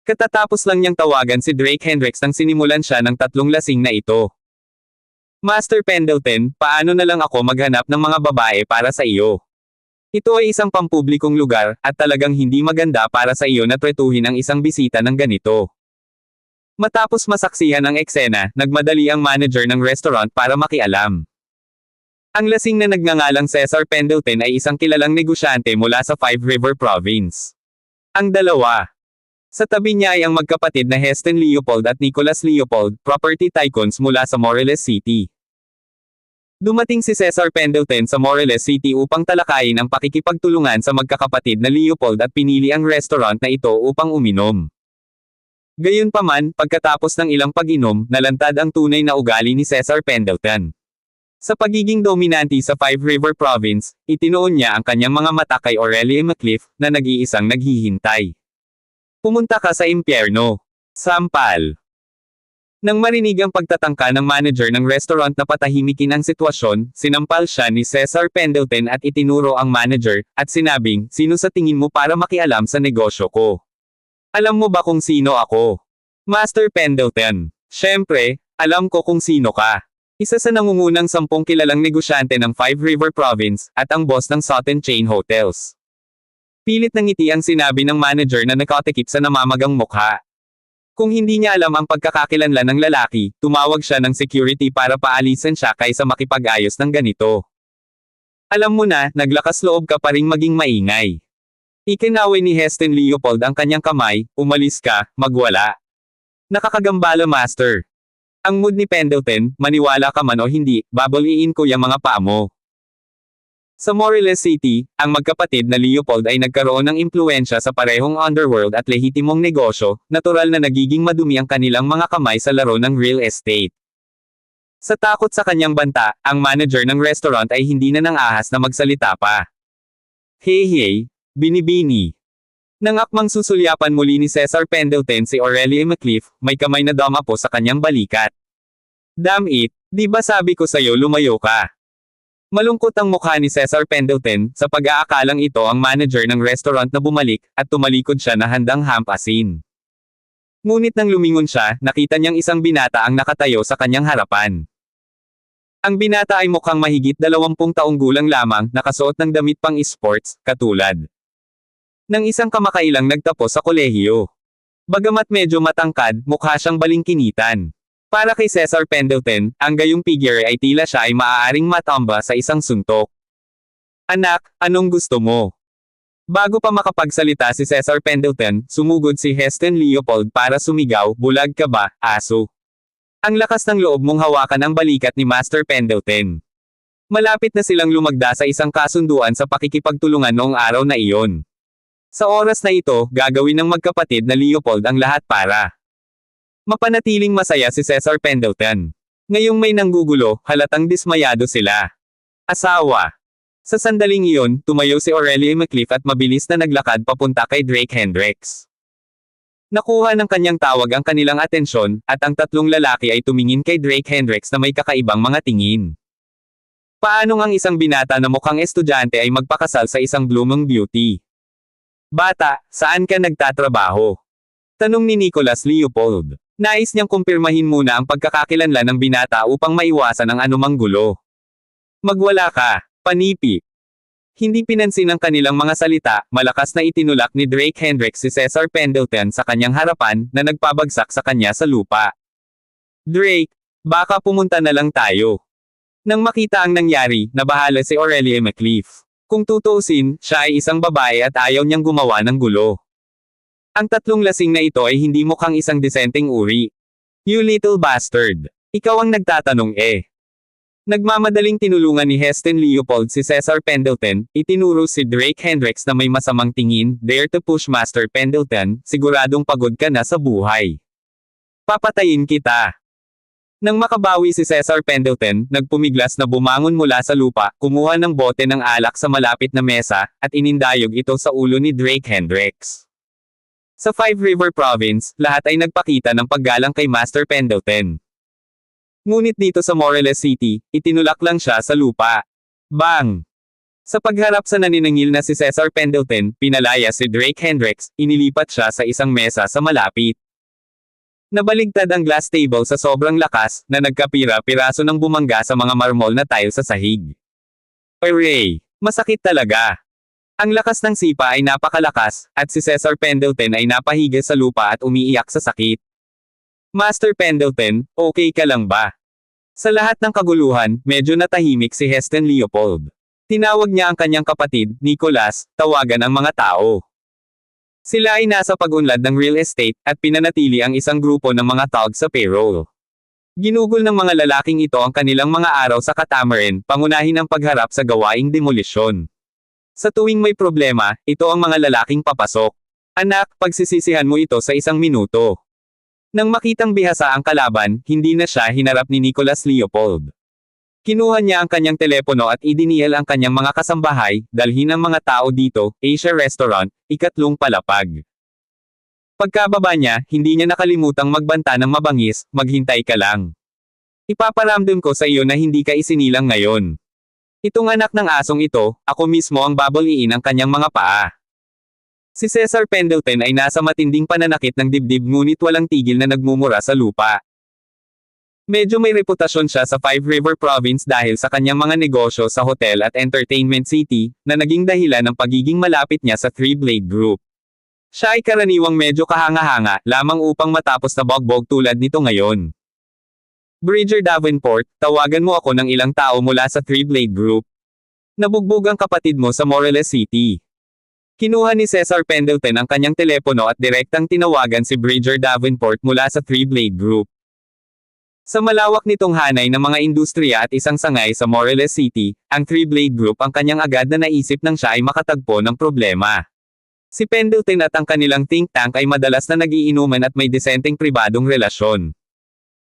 Katatapos lang niyang tawagan si Drake Hendricks nang sinimulan siya ng tatlong lasing na ito. Master Pendleton, paano na lang ako maghanap ng mga babae para sa iyo? Ito ay isang pampublikong lugar, at talagang hindi maganda para sa iyo na tretuhin ang isang bisita ng ganito. Matapos masaksihan ang eksena, nagmadali ang manager ng restaurant para makialam. Ang lasing na nagngangalang Cesar Pendleton ay isang kilalang negosyante mula sa Five River Province. Ang dalawa. Sa tabi niya ay ang magkapatid na Heston Leopold at Nicholas Leopold, property tycoons mula sa Morelos City. Dumating si Cesar Pendleton sa Morelos City upang talakayin ang pakikipagtulungan sa magkakapatid na Leopold at pinili ang restaurant na ito upang uminom. Gayunpaman, pagkatapos ng ilang pag-inom, nalantad ang tunay na ugali ni Cesar Pendleton. Sa pagiging dominante sa Five River Province, itinuon niya ang kanyang mga mata kay Aurelia McLeaf, na nag-iisang naghihintay. Pumunta ka sa impyerno. Sampal. Nang marinig ang pagtatangka ng manager ng restaurant na patahimikin ang sitwasyon, sinampal siya ni Cesar Pendleton at itinuro ang manager, at sinabing, sino sa tingin mo para makialam sa negosyo ko? Alam mo ba kung sino ako? Master Pendleton. Siyempre, alam ko kung sino ka. Isa sa nangungunang 10 kilalang negosyante ng Five River Province, at ang boss ng Sutton Chain Hotels. Pilit ng ngiti ang sinabi ng manager na nakatikip sa namamagang mukha. Kung hindi niya alam ang pagkakakilanlan ng lalaki, tumawag siya ng security para paalisan siya kaysa makipag-ayos ng ganito. Alam mo na, naglakas loob ka pa ring maging maingay. Ikinaway ni Heston Leopold ang kanyang kamay, umalis ka, magwala. Nakakagambala master. Ang mood ni Pendleton, maniwala ka man o hindi, babaliin ko yung mga paa mo. Sa Morelos City, ang magkapatid na Leopold ay nagkaroon ng impluensya sa parehong underworld at lehitimong negosyo, natural na nagiging madumi ang kanilang mga kamay sa laro ng real estate. Sa takot sa kanyang banta, ang manager ng restaurant ay hindi na nang-ahas na magsalita pa. Hey, binibini. Nang akmang susulyapan muli ni Cesar Pendleton si Aurelia McLeaf, may kamay na damapo sa kanyang balikat. Damn it, di ba sabi ko sa'yo lumayo ka? Malungkot ang mukha ni Cesar Pendleton, sa pag-aakalang ito ang manager ng restaurant na bumalik, at tumalikod siya na handang hampasin. Ngunit nang lumingon siya, nakita niyang isang binata ang nakatayo sa kanyang harapan. Ang binata ay mukhang mahigit 20 taong gulang lamang, nakasuot ng damit pang esports, katulad ng isang kamakailang nagtapos sa kolehiyo. Bagamat medyo matangkad, mukha siyang balingkinitan. Para kay Cesar Pendleton, ang gayong figure ay tila siya ay maaaring matamba sa isang suntok. Anak, anong gusto mo? Bago pa makapagsalita si Cesar Pendleton, sumugod si Heston Leopold para sumigaw, bulag ka ba, aso? Ang lakas ng loob mong hawakan ang balikat ni Master Pendleton. Malapit na silang lumagda sa isang kasunduan sa pakikipagtulungan noong araw na iyon. Sa oras na ito, gagawin ng magkapatid na Leopold ang lahat para mapanatiling masaya si Cesar Pendleton. Ngayong may nanggugulo, halatang dismayado sila. Asawa. Sa sandaling iyon, tumayo si Aurelia McCliff at mabilis na naglakad papunta kay Drake Hendricks. Nakuha ng kanyang tawag ang kanilang atensyon, at ang tatlong lalaki ay tumingin kay Drake Hendricks na may kakaibang mga tingin. Paanong ang isang binata na mukhang estudyante ay magpakasal sa isang blooming beauty? Bata, saan ka nagtatrabaho? Tanong ni Nicholas Leopold. Nais niyang kumpirmahin muna ang pagkakakilanlan ng binata upang maiwasan ang anumang gulo. Magwala ka, panipi. Hindi pinansin ang kanilang mga salita, malakas na itinulak ni Drake Hendricks si Cesar Pendleton sa kanyang harapan, na nagpabagsak sa kanya sa lupa. Drake, baka pumunta na lang tayo. Nang makita ang nangyari, nabahala si Aurelia McCliff. Kung tutuusin, siya ay isang babae at ayaw niyang gumawa ng gulo. Ang tatlong lasing na ito ay hindi mukhang isang disenteng uri. You little bastard. Ikaw ang nagtatanong eh. Nagmamadaling tinulungan ni Heston Leopold si Cesar Pendleton, itinuro si Drake Hendricks na may masamang tingin, dare to push Master Pendleton, siguradong pagod ka na sa buhay. Papatayin kita. Nang makabawi si Cesar Pendleton, nagpumiglas na bumangon mula sa lupa, kumuha ng bote ng alak sa malapit na mesa, at inindayog ito sa ulo ni Drake Hendricks. Sa Five River Province, lahat ay nagpakita ng paggalang kay Master Pendleton. Ngunit dito sa Morelos City, itinulak lang siya sa lupa. Bang! Sa pagharap sa naniningil na si Cesar Pendleton, pinalaya si Drake Hendricks, inilipat siya sa isang mesa sa malapit. Nabaligtad ang glass table sa sobrang lakas, na nagkapira-piraso ng bumangga sa mga marmol na tile sa sahig. Array! Masakit talaga! Ang lakas ng sipa ay napakalakas, at si Cesar Pendleton ay napahiga sa lupa at umiiyak sa sakit. Master Pendleton, okay ka lang ba? Sa lahat ng kaguluhan, medyo natahimik si Heston Leopold. Tinawag niya ang kanyang kapatid, Nicholas, tawagan ang mga tao. Sila ay nasa pag-unlad ng real estate, at pinanatili ang isang grupo ng mga taugs sa payroll. Ginugol ng mga lalaking ito ang kanilang mga araw sa Catamaran, pangunahin ang pagharap sa gawaing demolisyon. Sa tuwing may problema, ito ang mga lalaking papasok. Anak, pagsisisihan mo ito sa 1 minuto. Nang makitang bihasa ang kalaban, hindi na siya hinarap ni Nicholas Leopold. Kinuha niya ang kanyang telepono at idinial ang kanyang mga kasambahay, dalhin ang mga tao dito, Asia Restaurant, 3 palapag. Pagkababa niya, hindi niya nakalimutang magbanta ng mabangis, maghintay ka lang. Ipaparamdam ko sa iyo na hindi ka isinilang ngayon. Itong anak ng asong ito, ako mismo ang babaliin ang kanyang mga paa. Si Cesar Pendleton ay nasa matinding pananakit ng dibdib ngunit walang tigil na nagmumura sa lupa. Medyo may reputasyon siya sa Five River Province dahil sa kanyang mga negosyo sa hotel at entertainment city, na naging dahilan ng pagiging malapit niya sa Three Blade Group. Siya ay karaniwang medyo kahanga-hanga, lamang upang matapos na bogbog tulad nito ngayon. Bridger Davenport, tawagan mo ako ng ilang tao mula sa Three Blade Group. Nabugbog ang kapatid mo sa Morelos City. Kinuha ni Cesar Pendleton ang kanyang telepono at direktang tinawagan si Bridger Davenport mula sa Three Blade Group. Sa malawak nitong hanay ng mga industriya at isang sangay sa Morelos City, ang Three Blade Group ang kanyang agad na naisip nang siya ay makatagpo ng problema. Si Pendleton at ang kanilang think tank ay madalas na nagiinuman at may disenteng pribadong relasyon.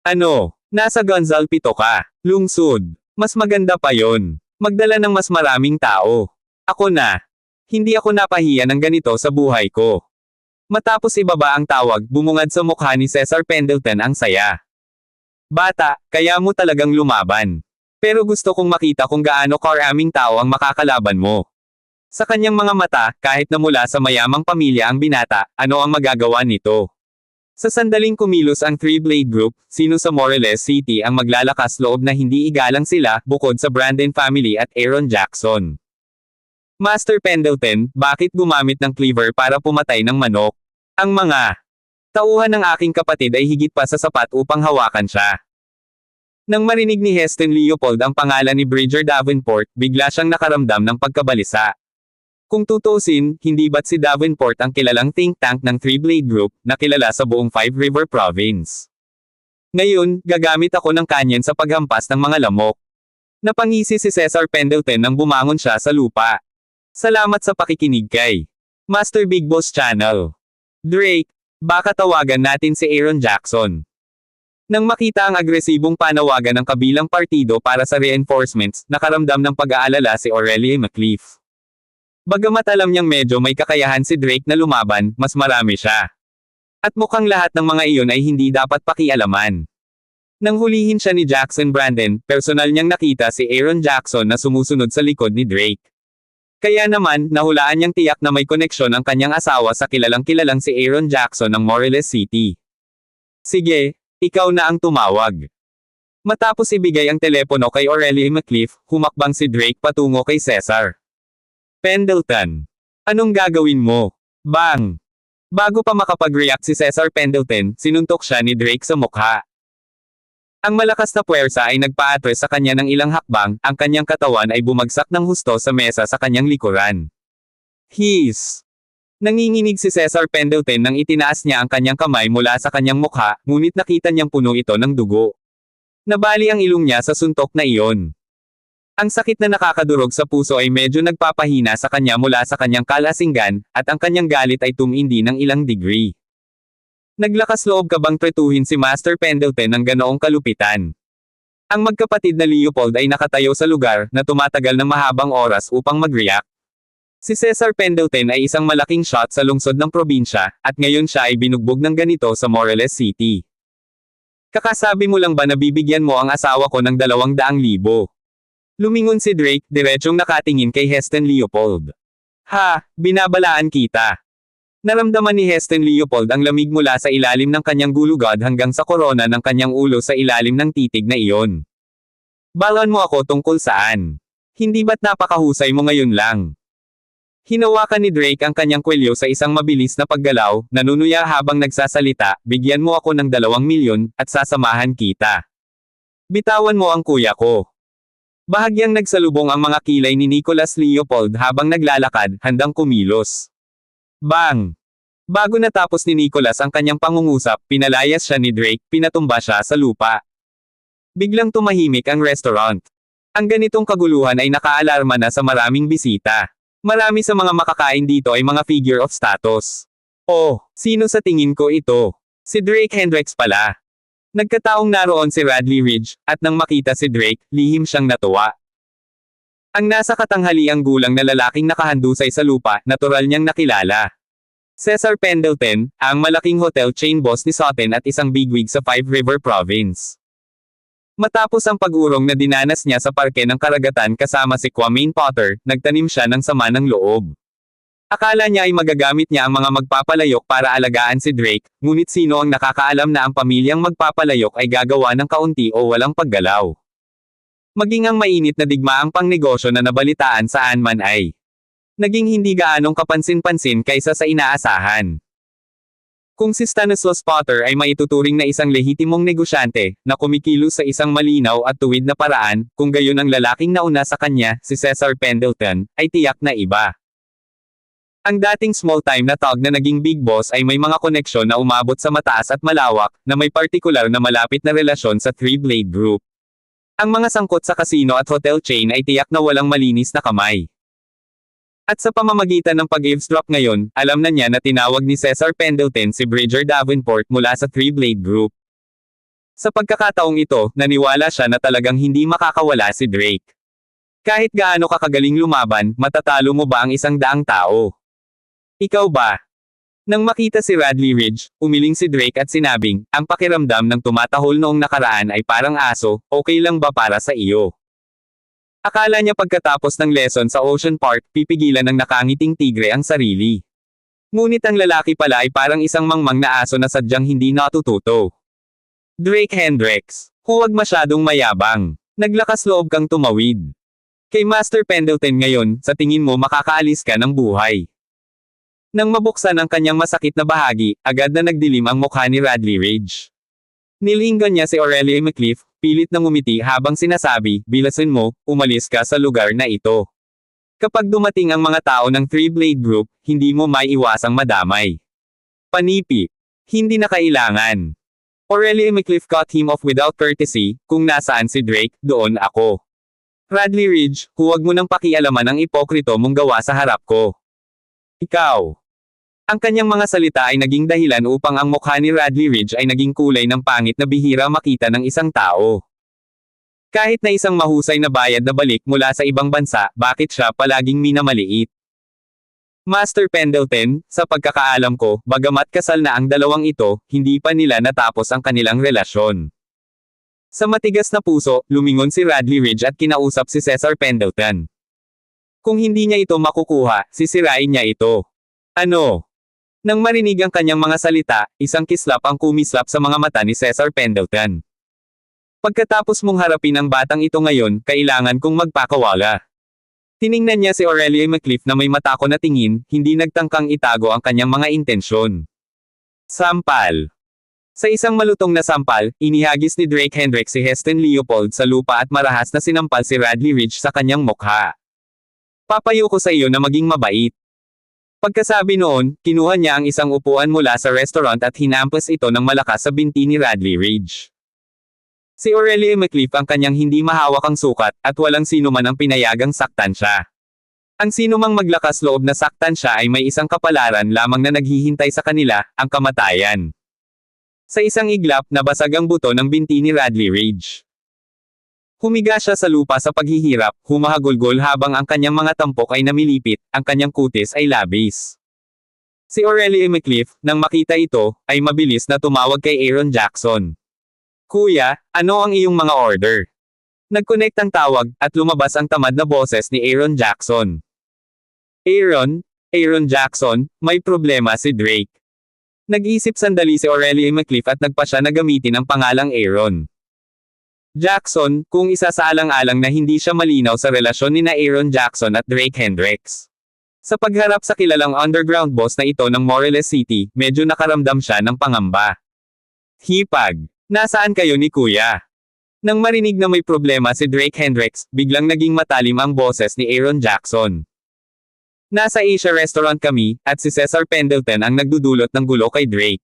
Ano? Nasa Gonzalpito ka. Lungsod. Mas maganda pa yon. Magdala ng mas maraming tao. Ako na. Hindi ako napahiya ng ganito sa buhay ko. Matapos ibaba ang tawag, bumungad sa mukha ni Cesar Pendleton ang saya. Bata, kaya mo talagang lumaban. Pero gusto kong makita kung gaano karaming tao ang makakalaban mo. Sa kanyang mga mata, kahit na mula sa mayamang pamilya ang binata, ano ang magagawa nito? Sa sandaling kumilos ang Three Blade Group, sino sa Morelos City ang maglalakas loob na hindi igalang sila, bukod sa Brandon family at Aaron Jackson? Master Pendleton, bakit gumamit ng cleaver para pumatay ng manok? Ang mga tauhan ng aking kapatid ay higit pa sa sapat upang hawakan siya. Nang marinig ni Heston Leopold ang pangalan ni Bridger Davenport, bigla siyang nakaramdam ng pagkabalisa. Kung tutuusin, hindi ba't si Davenport ang kilalang think tank ng Three Blade Group, na kilala sa buong Five River Province? Ngayon, gagamit ako ng kanyen sa paghampas ng mga lamok. Napangisi si Cesar Pendleton nang bumangon siya sa lupa. Salamat sa pakikinig kay Master Big Boss Channel. Drake, baka tawagan natin si Aaron Jackson. Nang makita ang agresibong panawagan ng kabilang partido para sa reinforcements, nakaramdam ng pag-aalala si Aurelie McLeaf. Bagamat alam niyang medyo may kakayahan si Drake na lumaban, mas marami siya. At mukhang lahat ng mga iyon ay hindi dapat pakialaman. Nang hulihin siya ni Jackson Brandon, personal niyang nakita si Aaron Jackson na sumusunod sa likod ni Drake. Kaya naman, nahulaan niyang tiyak na may koneksyon ang kanyang asawa sa kilalang-kilalang si Aaron Jackson ng Morelos City. Sige, ikaw na ang tumawag. Matapos ibigay ang telepono kay Aurelie McLeaf, humakbang si Drake patungo kay Cesar Pendleton. Anong gagawin mo? Bang! Bago pa makapag-react si Cesar Pendleton, sinuntok siya ni Drake sa mukha. Ang malakas na puwersa ay nagpa-atres sa kanya ng ilang hakbang, ang kanyang katawan ay bumagsak ng husto sa mesa sa kanyang likuran. Hiss! Nanginginig si Cesar Pendleton nang itinaas niya ang kanyang kamay mula sa kanyang mukha, ngunit nakita niyang puno ito ng dugo. Nabali ang ilong niya sa suntok na iyon. Ang sakit na nakakadurog sa puso ay medyo nagpapahina sa kanya mula sa kanyang kalasinggan, at ang kanyang galit ay tumindi ng ilang degree. Naglakas loob ka bang tretuhin si Master Pendleton ng ganoong kalupitan? Ang magkapatid na Leopold ay nakatayo sa lugar na tumatagal ng mahabang oras upang mag-react. Si Cesar Pendleton ay isang malaking shot sa lungsod ng probinsya, at ngayon siya ay binugbog ng ganito sa Morelos City. Kakasabi mo lang ba na bibigyan mo ang asawa ko ng 200,000? Lumingon si Drake, diretsyong nakatingin kay Heston Leopold. Ha, binabalaan kita. Naramdaman ni Heston Leopold ang lamig mula sa ilalim ng kanyang gulugad hanggang sa korona ng kanyang ulo sa ilalim ng titig na iyon. Balan mo ako tungkol saan? Hindi ba't napakahusay mo ngayon lang? Hinawakan ni Drake ang kanyang kwelyo sa isang mabilis na paggalaw, nanunuya habang nagsasalita, bigyan mo ako ng 2,000,000, at sasamahan kita. Bitawan mo ang kuya ko. Bahagyang nagsalubong ang mga kilay ni Nicholas Leopold habang naglalakad, handang kumilos. Bang! Bago natapos ni Nicholas ang kanyang pangungusap, pinalayas siya ni Drake, pinatumba siya sa lupa. Biglang tumahimik ang restaurant. Ang ganitong kaguluhan ay nakaalarma na sa maraming bisita. Marami sa mga makakain dito ay mga figure of status. Oh, sino sa tingin ko ito? Si Drake Hendricks pala. Nagkataong naroon si Radley Ridge, at nang makita si Drake, lihim siyang natuwa. Ang nasa katanghaliang gulang na lalaking nakahandusay sa lupa, natural niyang nakilala. Cesar Pendleton, ang malaking hotel chain boss ni Sutton at isang bigwig sa Five River Province. Matapos ang pag-urong na dinanas niya sa parke ng karagatan kasama si Kwame Potter, nagtanim siya ng sama ng loob. Akala niya ay magagamit niya ang mga magpapalayok para alagaan si Drake, ngunit sino ang nakakaalam na ang pamilyang magpapalayok ay gagawa ng kaunti o walang paggalaw. Maging ang mainit na digmaang pangnegosyo na nabalitaan saan man ay naging hindi gaanong kapansin-pansin kaysa sa inaasahan. Kung si Stanislaus Potter ay maituturing na isang lehitimong negosyante, na kumikilos sa isang malinaw at tuwid na paraan, kung gayon ang lalaking nauna sa kanya, si Cesar Pendleton, ay tiyak na iba. Ang dating small-time na tog na naging big boss ay may mga koneksyon na umabot sa mataas at malawak, na may partikular na malapit na relasyon sa Three Blade Group. Ang mga sangkot sa casino at hotel chain ay tiyak na walang malinis na kamay. At sa pamamagitan ng pag-eavesdrop ngayon, alam na niya na tinawag ni Cesar Pendleton si Bridger Davenport mula sa Three Blade Group. Sa pagkakataong ito, naniwala siya na talagang hindi makakawala si Drake. Kahit gaano kakagaling lumaban, matatalo mo ba ang 100 tao? Ikaw ba? Nang makita si Radley Ridge, umiling si Drake at sinabing, ang pakiramdam ng tumatahol noong nakaraan ay parang aso, okay lang ba para sa iyo? Akala niya pagkatapos ng lesson sa Ocean Park, pipigilan ng nakangiting tigre ang sarili. Ngunit ang lalaki pala ay parang isang mangmang na aso na sadyang hindi natututo. Drake Hendricks, huwag masyadong mayabang. Naglakas loob kang tumawid. Kay Master Pendleton ngayon, sa tingin mo makakaalis ka ng buhay. Nang mabuksan ang kanyang masakit na bahagi, agad na nagdilim ang mukha ni Radley Ridge. Nilinggan niya si Aurelie McLeaf, pilit na ngumiti habang sinasabi, bilasin mo, umalis ka sa lugar na ito. Kapag dumating ang mga tao ng Three Blade Group, hindi mo maiiwasang madamay. Panipi. Hindi na kailangan. Aurelia McCliff cut him off without courtesy, kung nasaan si Drake, doon ako. Radley Ridge, huwag mo nang pakialaman ang ipokrito mong gawa sa harap ko. Ikaw. Ang kanyang mga salita ay naging dahilan upang ang mukha ni Radley Ridge ay naging kulay ng pangit na bihira makita ng isang tao. Kahit na isang mahusay na bayad na balik mula sa ibang bansa, bakit siya palaging minamaliit? Master Pendleton, sa pagkakaalam ko, bagamat kasal na ang dalawang ito, hindi pa nila natapos ang kanilang relasyon. Sa matigas na puso, lumingon si Radley Ridge at kinausap si Cesar Pendleton. Kung hindi niya ito makukuha, sisirain niya ito. Ano? Nang marinig ang kanyang mga salita, isang kislap ang kumislap sa mga mata ni Cesar Pendleton. Pagkatapos mong harapin ang batang ito ngayon, kailangan kong magpakawala. Tiningnan niya si Aurelia McCliff na may matako na tingin, hindi nagtangkang itago ang kanyang mga intensyon. Sampal. Sa isang malutong na sampal, inihagis ni Drake Hendricks si Heston Leopold sa lupa at marahas na sinampal si Radley Ridge sa kanyang mukha. Papayo ko sa iyo na maging mabait. Pagkasabi noon, kinuha niya ang isang upuan mula sa restaurant at hinampas ito ng malakas sa binti ni Radley Ridge. Si Aurelia McCliff ang kanyang hindi mahawak ang sukat, at walang sino man ang pinayagang saktan siya. Ang sino mang maglakas loob na saktan siya ay may isang kapalaran lamang na naghihintay sa kanila, ang kamatayan. Sa isang iglap, nabasag ang buto ng binti ni Radley Ridge. Humiga siya sa lupa sa paghihirap, humahagulgol habang ang kanyang mga tampok ay namilipit, ang kanyang kutis ay labis. Si Aurelia McCliff, nang makita ito, ay mabilis na tumawag kay Aaron Jackson. Kuya, ano ang iyong mga order? Nag-connect ang tawag, at lumabas ang tamad na boses ni Aaron Jackson. Aaron Jackson, may problema si Drake. Nag-isip sandali si Aurelia McCliff at nagpa siya na gamitin ang pangalang Aaron. Jackson, kung isasaalang-alang na hindi siya malinaw sa relasyon ni na Aaron Jackson at Drake Hendricks. Sa pagharap sa kilalang underground boss na ito ng Moreles City, medyo nakaramdam siya ng pangamba. Hipag. Nasaan kayo ni Kuya? Nang marinig na may problema si Drake Hendricks, biglang naging matalim ang boses ni Aaron Jackson. Nasa Asia Restaurant kami, at si Cesar Pendleton ang nagdudulot ng gulo kay Drake.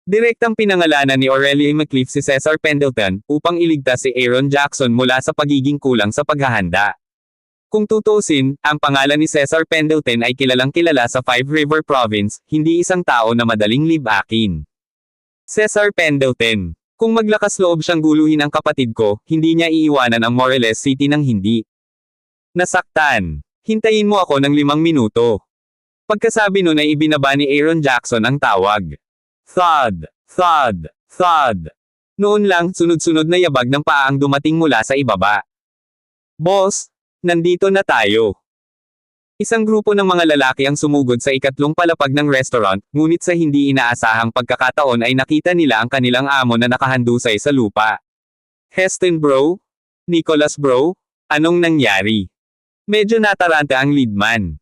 Direktang pinangalanan ni Aurelia McCliff si Cesar Pendleton, upang iligtas si Aaron Jackson mula sa pagiging kulang sa paghahanda. Kung tutuusin, ang pangalan ni Cesar Pendleton ay kilalang kilala sa Five River Province, hindi isang tao na madaling libakin. Cesar Pendleton. Kung maglakas loob siyang guluhin ang kapatid ko, hindi niya iiwanan ang Moreles City ng hindi. Nasaktan. Hintayin mo ako ng 5 minuto. Pagkasabi nun ay ibinaba ni Aaron Jackson ang tawag. Thud, thud, thud. Noon lang, sunod-sunod na yabag ng paa ang dumating mula sa ibaba. Boss, nandito na tayo. Isang grupo ng mga lalaki ang sumugod sa ikatlong palapag ng restaurant, ngunit sa hindi inaasahang pagkakataon ay nakita nila ang kanilang amo na nakahandusay sa lupa. Heston bro? Nicholas bro? Anong nangyari? Medyo nataranta ang leadman.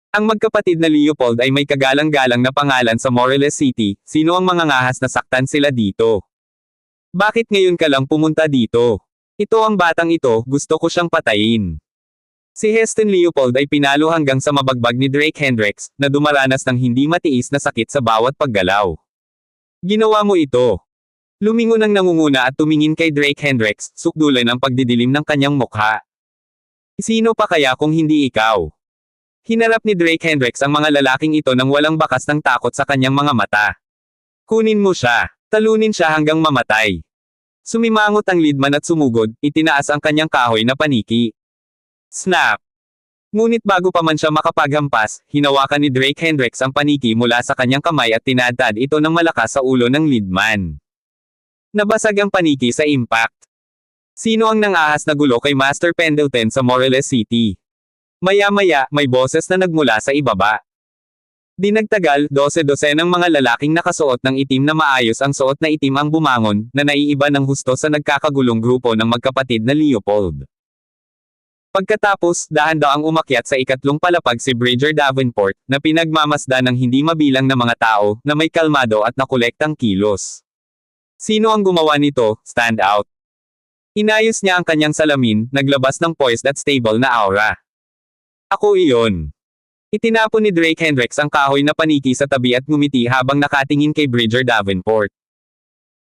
Ang magkapatid na Leopold ay may kagalang-galang na pangalan sa Moreles City, sino ang mga ngahas na saktan sila dito? Bakit ngayon ka lang pumunta dito? Ito ang batang ito, gusto ko siyang patayin. Si Heston Leopold ay pinalo hanggang sa mabagbag ni Drake Hendricks, na dumaranas ng hindi matiis na sakit sa bawat paggalaw. Ginawa mo ito. Lumingon ang nangunguna at tumingin kay Drake Hendricks, sukdulan ang pagdidilim ng kanyang mukha. Sino pa kaya kung hindi ikaw? Hinarap ni Drake Hendricks ang mga lalaking ito nang walang bakas ng takot sa kanyang mga mata. Kunin mo siya. Talunin siya hanggang mamatay. Sumimangot ang leadman at sumugod, itinaas ang kanyang kahoy na paniki. Snap! Ngunit bago pa man siya makapaghampas, hinawakan ni Drake Hendricks ang paniki mula sa kanyang kamay at tinadtad ito ng malakas sa ulo ng leadman. Nabasag ang paniki sa impact. Sino ang nangahas na gulo kay Master Pendleton sa Moreles City? Maya-maya, may boses na nagmula sa ibaba. Di nagtagal, 12 ng mga lalaking nakasuot ng itim na maayos ang suot na itim ang bumangon, na naiiba ng husto sa nagkakagulong grupo ng magkapatid na Leopold. Pagkatapos, dahan-daang umakyat sa ikatlong palapag si Bridger Davenport, na pinagmamasdan ng hindi mabilang na mga tao, na may kalmado at nakolektang kilos. Sino ang gumawa nito? Stand out. Inayos niya ang kanyang salamin, naglabas ng poised at stable na aura. Ako iyon. Itinapon ni Drake Hendricks ang kahoy na paniki sa tabi at ngumiti habang nakatingin kay Bridger Davenport.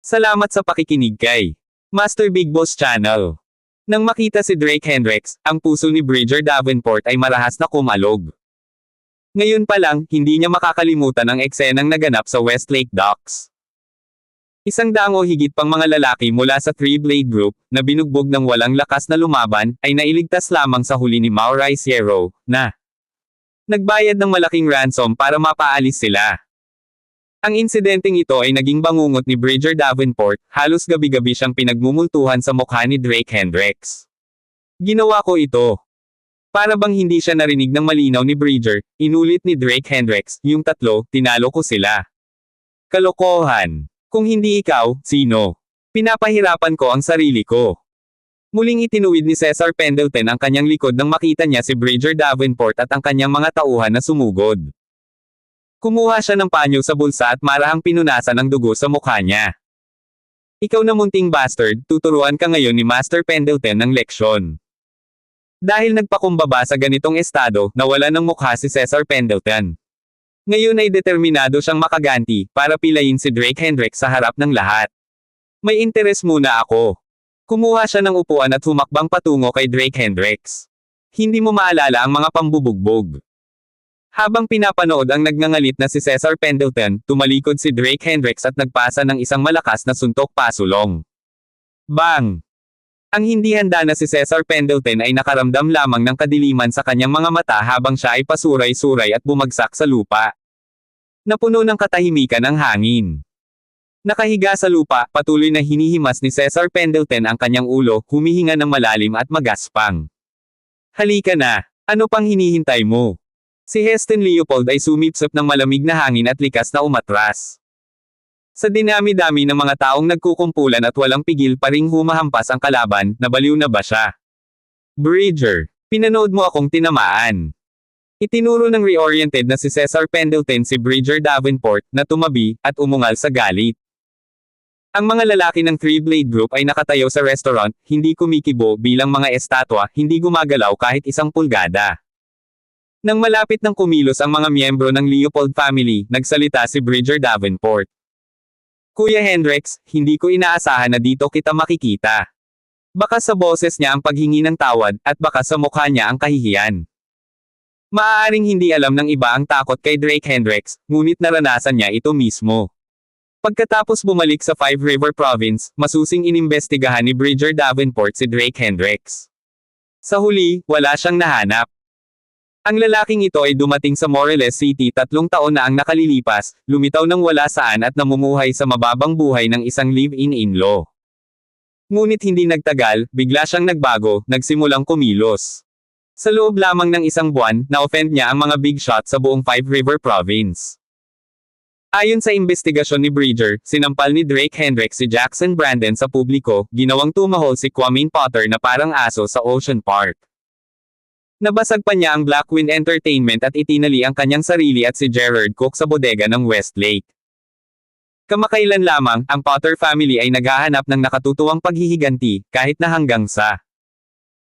Salamat sa pakikinig kay Master Big Boss Channel. Nang makita si Drake Hendricks, ang puso ni Bridger Davenport ay marahas na kumalog. Ngayon pa lang, hindi niya makakalimutan ang eksenang naganap sa Westlake Docks. Isang daang o higit pang mga lalaki mula sa Three-Blade Group, na binugbog ng walang lakas na lumaban, ay nailigtas lamang sa huli ni Maurice Hierro, na nagbayad ng malaking ransom para mapaalis sila. Ang insidenteng ito ay naging bangungot ni Bridger Davenport, halos gabi-gabi siyang pinagmumultuhan sa mukha ni Drake Hendricks. Ginawa ko ito. Para bang hindi siya narinig ng malinaw ni Bridger, inulit ni Drake Hendricks, yung tatlo, tinalo ko sila. Kalokohan. Kung hindi ikaw, sino? Pinapahirapan ko ang sarili ko. Muling itinuwid ni Cesar Pendleton ang kanyang likod nang makita niya si Bridger Davenport at ang kanyang mga tauhan na sumugod. Kumuha siya ng panyo sa bulsa at marahang pinunasan ng dugo sa mukha niya. Ikaw na munting bastard, tuturuan ka ngayon ni Master Pendleton ng leksyon. Dahil nagpakumbaba sa ganitong estado, nawala ng mukha si Cesar Pendleton. Ngayon ay determinado siyang makaganti, para pilayin si Drake Hendricks sa harap ng lahat. May interes muna ako. Kumuha siya ng upuan at humakbang patungo kay Drake Hendricks. Hindi mo maalala ang mga pambubugbog. Habang pinapanood ang nagngangalit na si Cesar Pendleton, tumalikod si Drake Hendricks at nagpasa ng isang malakas na suntok pasulong. Bang! Ang hindi handa na si Cesar Pendleton ay nakaramdam lamang ng kadiliman sa kanyang mga mata habang siya ay pasuray-suray at bumagsak sa lupa. Napuno ng katahimikan ang hangin. Nakahiga sa lupa, patuloy na hinihimas ni Cesar Pendleton ang kanyang ulo, humihinga ng malalim at magaspang. Halika na! Ano pang hinihintay mo? Si Heston Leopold ay sumipsip ng malamig na hangin at likas na umatras. Sa dinami-dami ng mga taong nagkukumpulan at walang pigil pa ring humahampas ang kalaban, nabaliw na ba siya? Bridger, pinanood mo akong tinamaan. Itinuro ng reoriented na si Cesar Pendleton si Bridger Davenport, na tumabi, at umungal sa galit. Ang mga lalaki ng Three-Blade Group ay nakatayo sa restaurant, hindi kumikibo bilang mga estatwa, hindi gumagalaw kahit isang pulgada. Nang malapit ng kumilos ang mga miyembro ng Leopold family, nagsalita si Bridger Davenport. Kuya Hendricks, hindi ko inaasahan na dito kita makikita. Baka sa boses niya ang paghingi ng tawad, at baka sa mukha niya ang kahihiyan. Maaaring hindi alam ng iba ang takot kay Drake Hendricks, ngunit naranasan niya ito mismo. Pagkatapos bumalik sa Five River Province, masusing inimbestigahan ni Bridger Davenport si Drake Hendricks. Sa huli, wala siyang nahanap. Ang lalaking ito ay dumating sa Morelos City 3 taon na ang nakalilipas, lumitaw ng wala saan at namumuhay sa mababang buhay ng isang live-in in-law. Ngunit hindi nagtagal, bigla siyang nagbago, nagsimulang kumilos. Sa loob lamang ng isang buwan, na-offend niya ang mga big shot sa buong Five River Province. Ayon sa investigasyon ni Bridger, sinampal ni Drake Hendricks si Jackson Brandon sa publiko, ginawang tumahol si Kwame Potter na parang aso sa Ocean Park. Nabasag pa niya ang Blackwind Entertainment at itinali ang kanyang sarili at si Gerard Cook sa bodega ng Westlake. Kamakailan lamang, ang Potter family ay naghahanap ng nakatutuwang paghihiganti, kahit na hanggang sa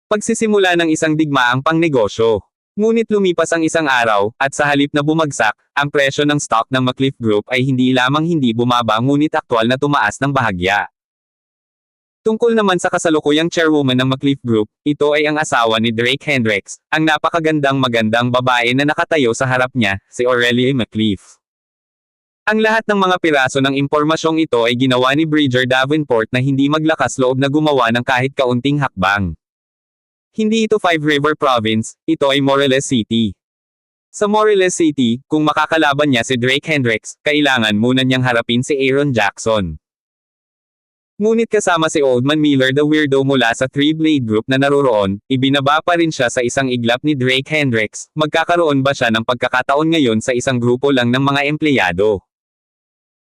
pagsisimula ng isang digmaang pangnegosyo. Ngunit lumipas ang isang araw, at sa halip na bumagsak, ang presyo ng stock ng McCliff Group ay hindi lamang hindi bumaba ngunit aktwal na tumaas ng bahagya. Tungkol naman sa kasalukuyang chairwoman ng McCliff Group, ito ay ang asawa ni Drake Hendricks, ang napakagandang magandang babae na nakatayo sa harap niya, si Aurelia McCliff. Ang lahat ng mga piraso ng impormasyong ito ay ginawa ni Bridger Davenport na hindi maglakas loob na gumawa ng kahit kaunting hakbang. Hindi ito Five River Province, ito ay Morelos City. Sa Morelos City, kung makakalaban niya si Drake Hendricks, kailangan muna niyang harapin si Aaron Jackson. Ngunit kasama si Oldman Miller the Weirdo mula sa Three-Blade Group na naroroon, ibinaba pa rin siya sa isang iglap ni Drake Hendricks, magkakaroon ba siya ng pagkakataon ngayon sa isang grupo lang ng mga empleyado?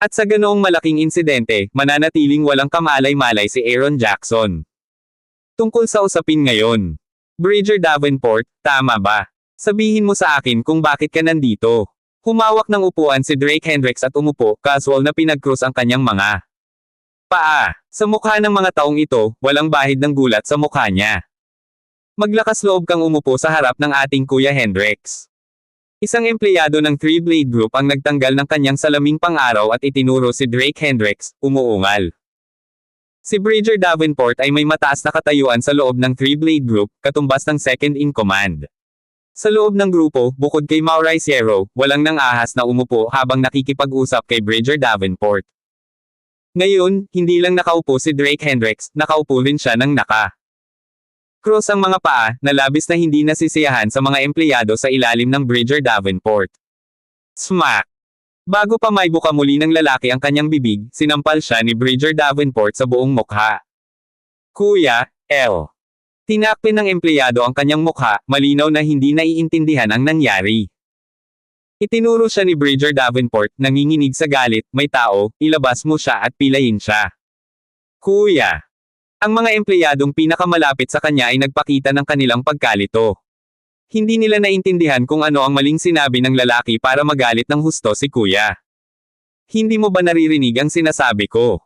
At sa ganoong malaking insidente, mananatiling walang kamalay-malay si Aaron Jackson. Tungkol sa usapin ngayon. Bridger Davenport, tama ba? Sabihin mo sa akin kung bakit ka nandito. Humawak ng upuan si Drake Hendricks at umupo, casual na pinag-cross ang kanyang mga paa. Sa mukha ng mga taong ito, walang bahid ng gulat sa mukha niya. Maglakas loob kang umupo sa harap ng ating Kuya Hendricks. Isang empleyado ng Three Blade Group ang nagtanggal ng kanyang salaming pang-araw at itinuro si Drake Hendricks, umuungal. Si Bridger Davenport ay may mataas na katayuan sa loob ng Three Blade Group, katumbas ng second in command. Sa loob ng grupo, bukod kay Mauricio, walang nang ahas na umupo habang nakikipag-usap kay Bridger Davenport. Ngayon, hindi lang nakaupo si Drake Hendricks, nakaupo rin siya ng cross ang mga paa, na labis na hindi nasisiyahan sa mga empleyado sa ilalim ng Bridger Davenport. Smack! Bago pa may buka muli ng lalaki ang kanyang bibig, sinampal siya ni Bridger Davenport sa buong mukha. Kuya, L. Tinakpin ng empleyado ang kanyang mukha, malinaw na hindi naiintindihan ang nangyari. Itinuro siya ni Bridger Davenport, nanginginig sa galit, may tao, ilabas mo siya at pilayin siya. Kuya! Ang mga empleyadong pinakamalapit sa kanya ay nagpakita ng kanilang pagkalito. Hindi nila naintindihan kung ano ang maling sinabi ng lalaki para magalit ng husto si Kuya. Hindi mo ba naririnig ang sinasabi ko?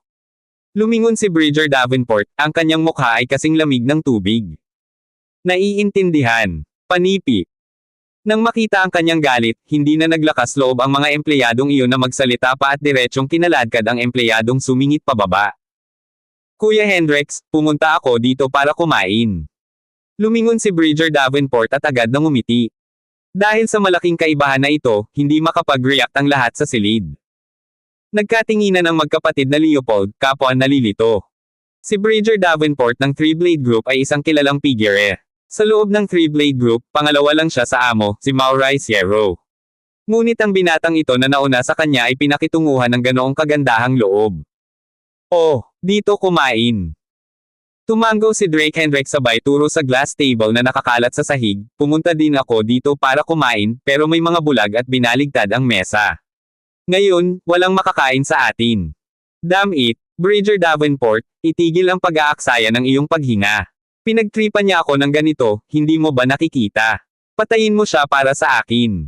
Lumingon si Bridger Davenport, ang kanyang mukha ay kasing lamig ng tubig. Naiintindihan. Panipi. Nang makita ang kanyang galit, hindi na naglakas loob ang mga empleyadong iyon na magsalita pa at diretsyong kinaladkad ang empleyadong sumingit pababa. Kuya Hendricks, pumunta ako dito para kumain. Lumingon si Bridger Davenport at agad nang umiti. Dahil sa malaking kaibahan na ito, hindi makapag-react ang lahat sa silid. Nagkatinginan ang magkapatid na Leopold, kapwa nalilito. Si Bridger Davenport ng Three Blade Group ay isang kilalang figure. Sa loob ng Three Blade Group, pangalawa lang siya sa amo, si Mauricio. Ngunit ang binatang ito na nauna sa kanya ay pinakitunguhan ng ganoong kagandahang loob. Oh, dito kumain. Tumango si Drake Hendricks sabay turo sa glass table na nakakalat sa sahig, pumunta din ako dito para kumain, pero may mga bulag at binaligtad ang mesa. Ngayon, walang makakain sa atin. Damn it, Bridger Davenport, itigil ang pag-aaksaya ng iyong paghinga. Pinagtripan niya ako ng ganito, hindi mo ba nakikita? Patayin mo siya para sa akin.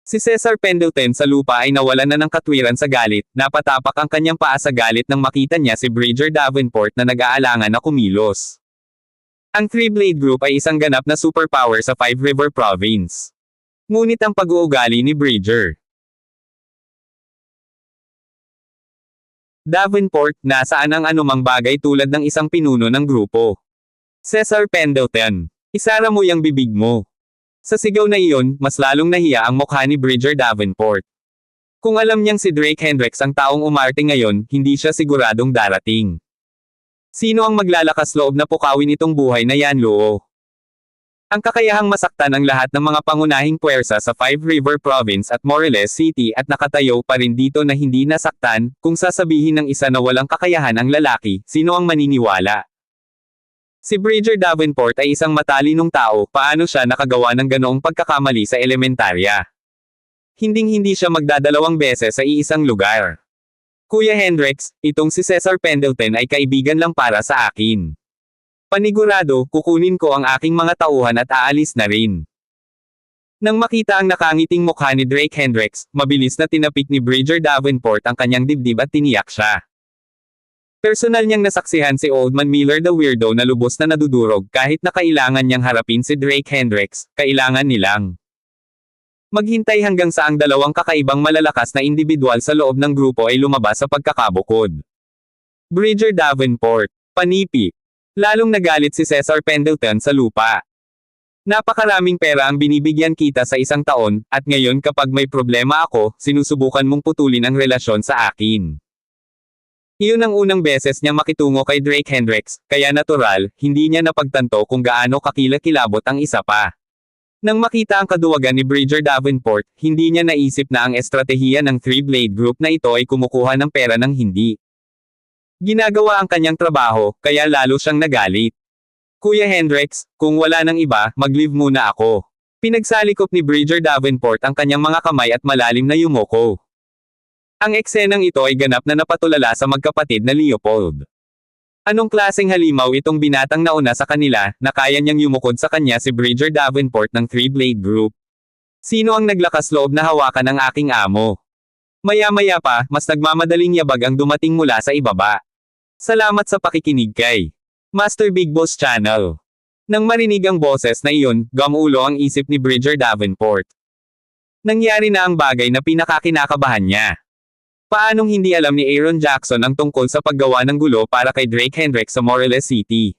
Si Cesar Pendleton sa lupa ay nawalan na ng katwiran sa galit, napatapak ang kanyang paa sa galit nang makita niya si Bridger Davenport na nag-aalangan na kumilos. Ang Three Blade Group ay isang ganap na superpower sa Five River Province. Ngunit ang pag-uugali ni Bridger Davenport, nasaan ang anumang bagay tulad ng isang pinuno ng grupo. Cesar Pendleton, isara mo yung bibig mo. Sa sigaw na iyon, mas lalong nahiya ang mukha ni Bridger Davenport. Kung alam niyang si Drake Hendricks ang taong umarte ngayon, hindi siya siguradong darating. Sino ang maglalakas loob na pukawin itong buhay na yan, Loo? Ang kakayahang masaktan ang lahat ng mga pangunahing puwersa sa Five River Province at Morelos City at nakatayo pa rin dito na hindi nasaktan, kung sasabihin ng isa na walang kakayahan ang lalaki, sino ang maniniwala? Si Bridger Davenport ay isang matalinong tao, paano siya nakagawa ng ganoong pagkakamali sa elementarya? Hinding-hindi siya magdadalawang beses sa iisang lugar. Kuya Hendricks, itong si Cesar Pendleton ay kaibigan lang para sa akin. Panigurado, kukunin ko ang aking mga tauhan at aalis na rin. Nang makita ang nakangiting mukha ni Drake Hendricks, mabilis na tinapik ni Bridger Davenport ang kanyang dibdib at tiniyak siya. Personal niyang nasaksihan si Old Man Miller the Weirdo na lubos na nadudurog kahit na kailangan niyang harapin si Drake Hendricks, kailangan nilang maghintay hanggang sa ang dalawang kakaibang malalakas na individual sa loob ng grupo ay lumabas sa pagkakabukod. Bridger Davenport, panipi. Lalong nagalit si Cesar Pendleton sa lupa. Napakaraming pera ang binibigyan kita sa isang taon, at ngayon kapag may problema ako, sinusubukan mong putulin ang relasyon sa akin. Iyon ang unang beses niya makitungo kay Drake Hendricks, kaya natural, hindi niya napagtanto kung gaano kakilakilabot ang isa pa. Nang makita ang kaduwagan ni Bridger Davenport, hindi niya naisip na ang estratehiya ng Three Blade Group na ito ay kumukuha ng pera ng hindi ginagawa ang kanyang trabaho, kaya lalo siyang nagalit. Kuya Hendricks, kung wala nang iba, mag-leave muna ako. Pinagsalikop ni Bridger Davenport ang kanyang mga kamay at malalim na yumoko. Ang eksenang ito ay ganap na napatulala sa magkapatid na Leopold. Anong klaseng halimaw itong binatang nauna sa kanila, na kaya niyang yumukod sa kanya si Bridger Davenport ng Three Blade Group? Sino ang naglakas loob na hawakan ang aking amo? Maya-maya pa, mas nagmamadaling yabag ang dumating mula sa ibaba. Salamat sa pakikinig kay Master Big Boss Channel. Nang marinig ang boses na iyon, gamulo ang isip ni Bridger Davenport. Nangyari na ang bagay na pinakakinakabahan niya. Paanong hindi alam ni Aaron Jackson ang tungkol sa paggawa ng gulo para kay Drake Hendricks sa Morelos City?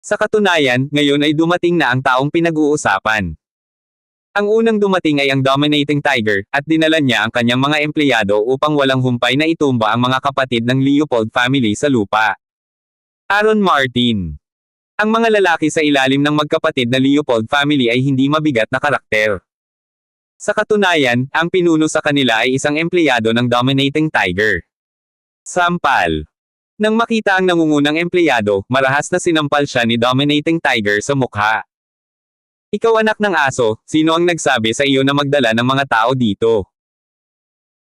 Sa katunayan, ngayon ay dumating na ang taong pinag-uusapan. Ang unang dumating ay ang Dominating Tiger, at dinala niya ang kanyang mga empleyado upang walang humpay na itumba ang mga kapatid ng Leopold family sa lupa. Aaron Martin. Ang mga lalaki sa ilalim ng magkapatid na Leopold family ay hindi mabigat na karakter. Sa katunayan, ang pinuno sa kanila ay isang empleyado ng Dominating Tiger. Sampal. Nang makita ang nangungunang empleyado, marahas na sinampal siya ni Dominating Tiger sa mukha. Ikaw anak ng aso, sino ang nagsabi sa iyo na magdala ng mga tao dito?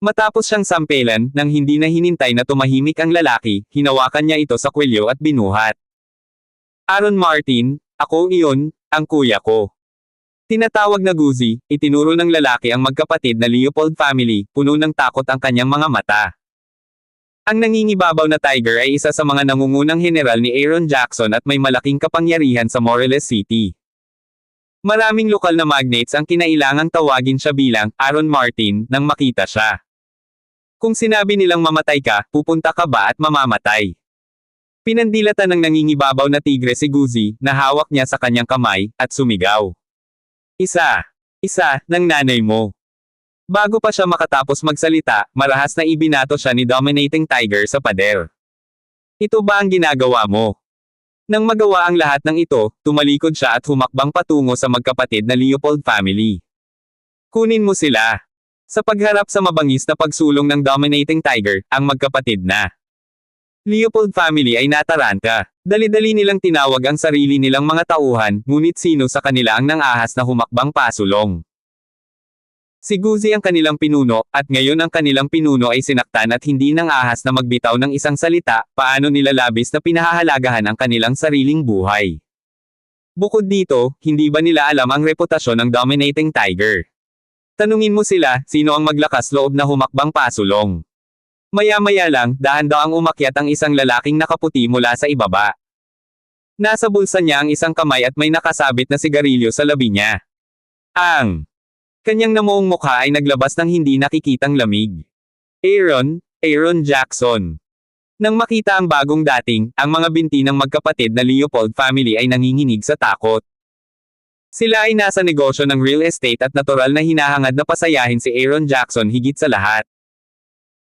Matapos siyang sampelan, nang hindi na hinintay na tumahimik ang lalaki, hinawakan niya ito sa kwelyo at binuhat. Aaron Martin, ako iyon, ang kuya ko. Tinatawag na Guzi, itinuro ng lalaki ang magkapatid na Leopold family, puno ng takot ang kanyang mga mata. Ang nangingibabaw na Tiger ay isa sa mga nangungunang general ni Aaron Jackson at may malaking kapangyarihan sa Morelos City. Maraming lokal na magnates ang kinailangang tawagin siya bilang Aaron Martin nang makita siya. Kung sinabi nilang mamatay ka, pupunta ka ba at mamamatay? Pinandilatan ng nangingibabaw na tigre si Guzi, na hawak niya sa kanyang kamay, at sumigaw. Isa ng nanay mo. Bago pa siya makatapos magsalita, marahas na ibinato siya ni Dominating Tiger sa pader. Ito ba ang ginagawa mo? Nang magawa ang lahat ng ito, tumalikod siya at humakbang patungo sa magkapatid na Leopold family. Kunin mo sila. Sa pagharap sa mabangis na pagsulong ng Dominating Tiger, ang magkapatid na Leopold family ay nataranta. Dali-dali nilang tinawag ang sarili nilang mga tauhan, ngunit sino sa kanila ang nang-ahas na humakbang pasulong? Si Guzi ang kanilang pinuno, at ngayon ang kanilang pinuno ay sinaktan at hindi nang-ahas na magbitaw ng isang salita, paano nila labis na pinahahalagahan ang kanilang sariling buhay. Bukod dito, hindi ba nila alam ang reputasyon ng Dominating Tiger? Tanungin mo sila, sino ang maglakas loob na humakbang pasulong? Maya-maya lang, dahan-daang umakyat ang isang lalaking nakaputi mula sa ibaba. Nasa bulsa niya ang isang kamay at may nakasabit na sigarilyo sa labi niya. Ang kanyang namuong mukha ay naglabas ng hindi nakikitang lamig. Aaron Jackson. Nang makita ang bagong dating, ang mga binti ng magkapatid na Leopold family ay nanginginig sa takot. Sila ay nasa negosyo ng real estate at natural na hinahangad na pasayahin si Aaron Jackson higit sa lahat.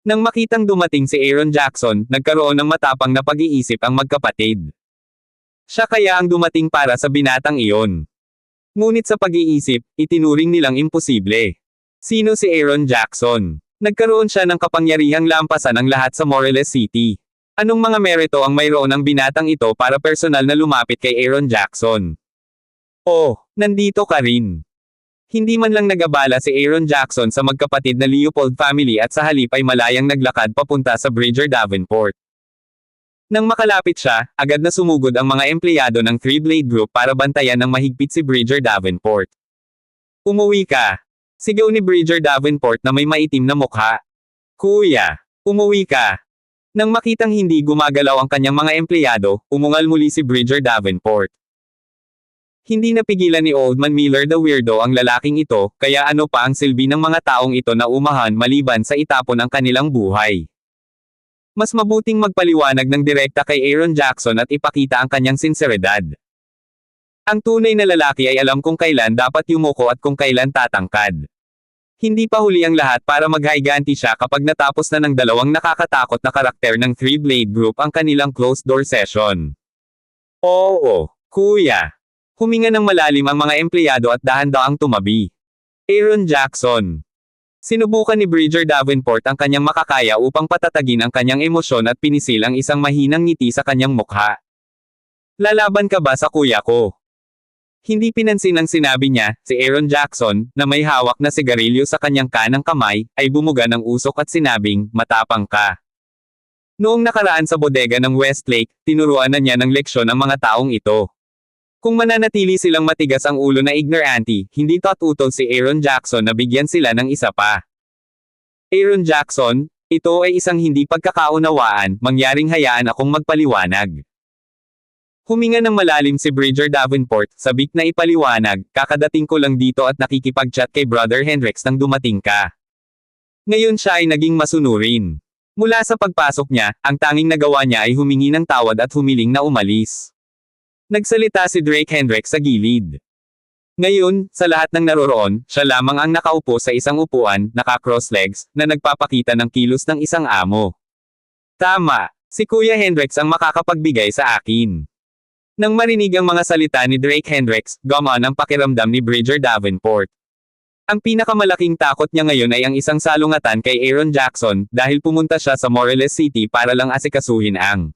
Nang makitang dumating si Aaron Jackson, nagkaroon ng matapang na pag-iisip ang magkapatid. Siya kaya ang dumating para sa binatang iyon. Ngunit sa pag-iisip, itinuring nilang imposible. Sino si Aaron Jackson? Nagkaroon siya ng kapangyarihang lampasan ang lahat sa Morelos City. Anong mga merito ang mayroon ng binatang ito para personal na lumapit kay Aaron Jackson? Oh, nandito ka rin. Hindi man lang nagabala si Aaron Jackson sa magkapatid na Leopold family at sa halip ay malayang naglakad papunta sa Bridger Davenport. Nang makalapit siya, agad na sumugod ang mga empleyado ng Three Blade Group para bantayan ng mahigpit si Bridger Davenport. Umuwi ka. Sigaw ni Bridger Davenport na may maitim na mukha. Kuya, umuwi ka. Nang makitang hindi gumagalaw ang kanyang mga empleyado, umungal muli si Bridger Davenport. Hindi napigilan ni Old Man Miller the Weirdo ang lalaking ito, kaya ano pa ang silbi ng mga taong ito na umahan maliban sa itapon ang kanilang buhay. Mas mabuting magpaliwanag ng direkta kay Aaron Jackson at ipakita ang kanyang sinseridad. Ang tunay na lalaki ay alam kung kailan dapat yumuko at kung kailan tatangkad. Hindi pa huli ang lahat para maghaiganti siya kapag natapos na ng dalawang nakakatakot na karakter ng Three Blade Group ang kanilang closed-door session. Oo, kuya. Huminga ng malalim ang mga empleyado at dahan-daang tumabi. Aaron Jackson. Sinubukan ni Bridger Davenport ang kanyang makakaya upang patatagin ang kanyang emosyon at pinisil ang isang mahinang ngiti sa kanyang mukha. Lalaban ka ba sa kuya ko? Hindi pinansin ang sinabi niya, si Aaron Jackson, na may hawak na sigarilyo sa kanyang kanang kamay, ay bumuga ng usok at sinabing, matapang ka. Noong nakaraan sa bodega ng Westlake, tinuruan na niya ng leksyon ang mga taong ito. Kung mananatili silang matigas ang ulo na ignorante, hindi tututol si Aaron Jackson na bigyan sila ng isa pa. Aaron Jackson, ito ay isang hindi pagkakaunawaan, mangyaring hayaan akong magpaliwanag. Huminga ng malalim si Bridger Davenport, sabik na ipaliwanag, kakadating ko lang dito at nakikipag-chat kay Brother Hendrix nang dumating ka. Ngayon siya ay naging masunurin. Mula sa pagpasok niya, ang tanging nagawa niya ay humingi ng tawad at humiling na umalis. Nagsalita si Drake Hendrix sa gilid. Ngayon, sa lahat ng naroroon, siya lamang ang nakaupo sa isang upuan, naka-cross legs, na nagpapakita ng kilos ng isang amo. Tama, si Kuya Hendrix ang makakapagbigay sa akin. Nang marinig ang mga salita ni Drake Hendrix, gumaan ang pakiramdam ni Bridger Davenport. Ang pinakamalaking takot niya ngayon ay ang isang salungatan kay Aaron Jackson, dahil pumunta siya sa Morelos City para lang asikasuhin ang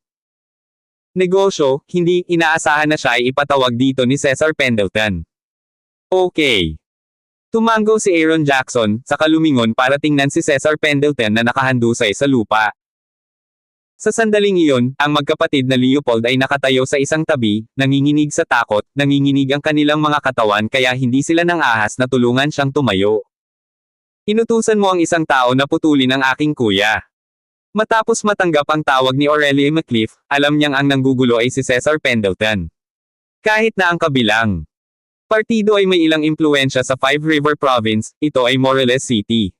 negosyo, hindi inaasahan na siya ay ipatawag dito ni Cesar Pendleton. Okay. Tumango si Aaron Jackson, saka lumingon para tingnan si Cesar Pendleton na nakahandusay sa lupa. Sa sandaling iyon, ang magkapatid na Leopold ay nakatayo sa isang tabi, nanginginig sa takot, nanginginig ang kanilang mga katawan kaya hindi sila nang ahas na tulungan siyang tumayo. Inutusan mo ang isang tao na putulin ang aking kuya. Matapos matanggap ang tawag ni Aurelia McLeaf, alam niyang ang nanggugulo ay si Cesar Pendleton. Kahit na ang kabilang partido ay may ilang impluensya sa Five River Province, ito ay Morelos City.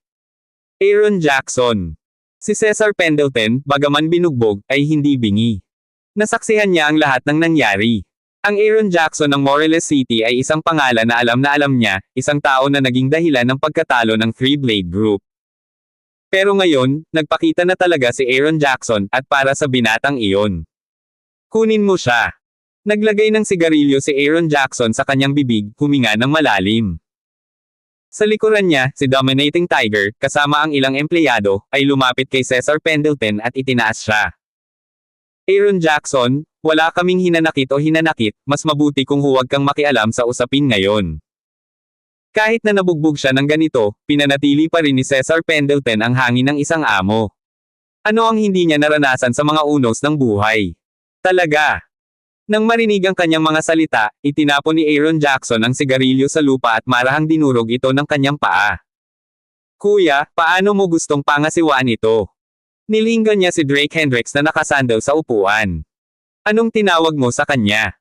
Aaron Jackson. Si Cesar Pendleton, bagaman binugbog, ay hindi bingi. Nasaksihan niya ang lahat ng nangyari. Ang Aaron Jackson ng Morelos City ay isang pangalan na alam niya, isang tao na naging dahilan ng pagkatalo ng Three Blade Group. Pero ngayon, nagpakita na talaga si Aaron Jackson, at para sa binatang iyon. Kunin mo siya. Naglagay ng sigarilyo si Aaron Jackson sa kanyang bibig, huminga ng malalim. Sa likuran niya, si Dominating Tiger, kasama ang ilang empleyado, ay lumapit kay Cesar Pendleton at itinaas siya. Aaron Jackson, wala kaming hinanakit o hinanakit, mas mabuti kung huwag kang makialam sa usapin ngayon. Kahit na nabugbog siya ng ganito, pinanatili pa rin ni Cesar Pendleton ang hangin ng isang amo. Ano ang hindi niya naranasan sa mga unos ng buhay? Talaga. Nang marinig ang kanyang mga salita, itinapon ni Aaron Jackson ang sigarilyo sa lupa at marahang dinurog ito ng kanyang paa. Kuya, paano mo gustong pangasiwaan ito? Nilinggan niya si Drake Hendrix na nakasandal sa upuan. Anong tinawag mo sa kanya?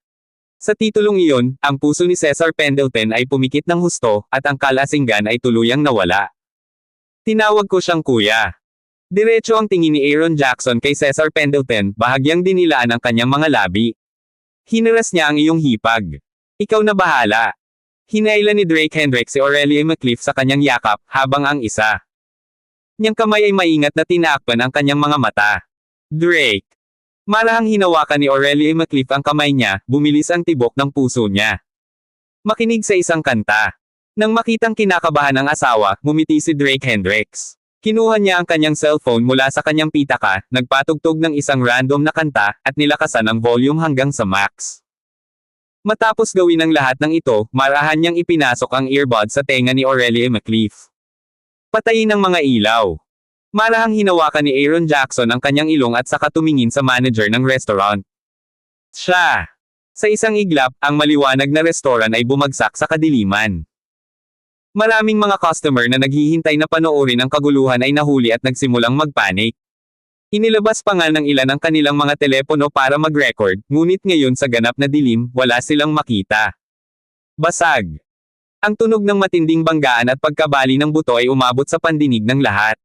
Sa titulong iyon, ang puso ni Cesar Pendleton ay pumikit ng husto, at ang kalasinggan ay tuluyang nawala. Tinawag ko siyang kuya. Diretso ang tingin ni Aaron Jackson kay Cesar Pendleton, bahagyang dinilaan ang kanyang mga labi. Hiniras niya ang iyong hipag. Ikaw na bahala. Hinailan ni Drake Hendrix si Aurelia McLeaf sa kanyang yakap, habang ang isa niyang kamay ay maingat na tinaakpan ang kanyang mga mata. Drake. Marahang hinawakan ni Aurelia McLeaf ang kamay niya, bumilis ang tibok ng puso niya. Makinig sa isang kanta. Nang makitang kinakabahan ng asawa, ngumiti si Drake Hendrix. Kinuha niya ang kanyang cellphone mula sa kanyang pitaka, nagpatugtog ng isang random na kanta, at nilakasan ang volume hanggang sa max. Matapos gawin ang lahat ng ito, marahan niyang ipinasok ang earbud sa tenga ni Aurelia McLeaf. Patayin ang mga ilaw. Marahang hinawakan ni Aaron Jackson ang kanyang ilong at saka tumingin sa manager ng restaurant. Siya! Sa isang iglap, ang maliwanag na restaurant ay bumagsak sa kadiliman. Maraming mga customer na naghihintay na panoorin ang kaguluhan ay nahuli at nagsimulang magpanik. Inilabas pa nga ng ilan ang kanilang mga telepono para mag-record, ngunit ngayon sa ganap na dilim, wala silang makita. Basag. Ang tunog ng matinding banggaan at pagkabali ng buto ay umabot sa pandinig ng lahat.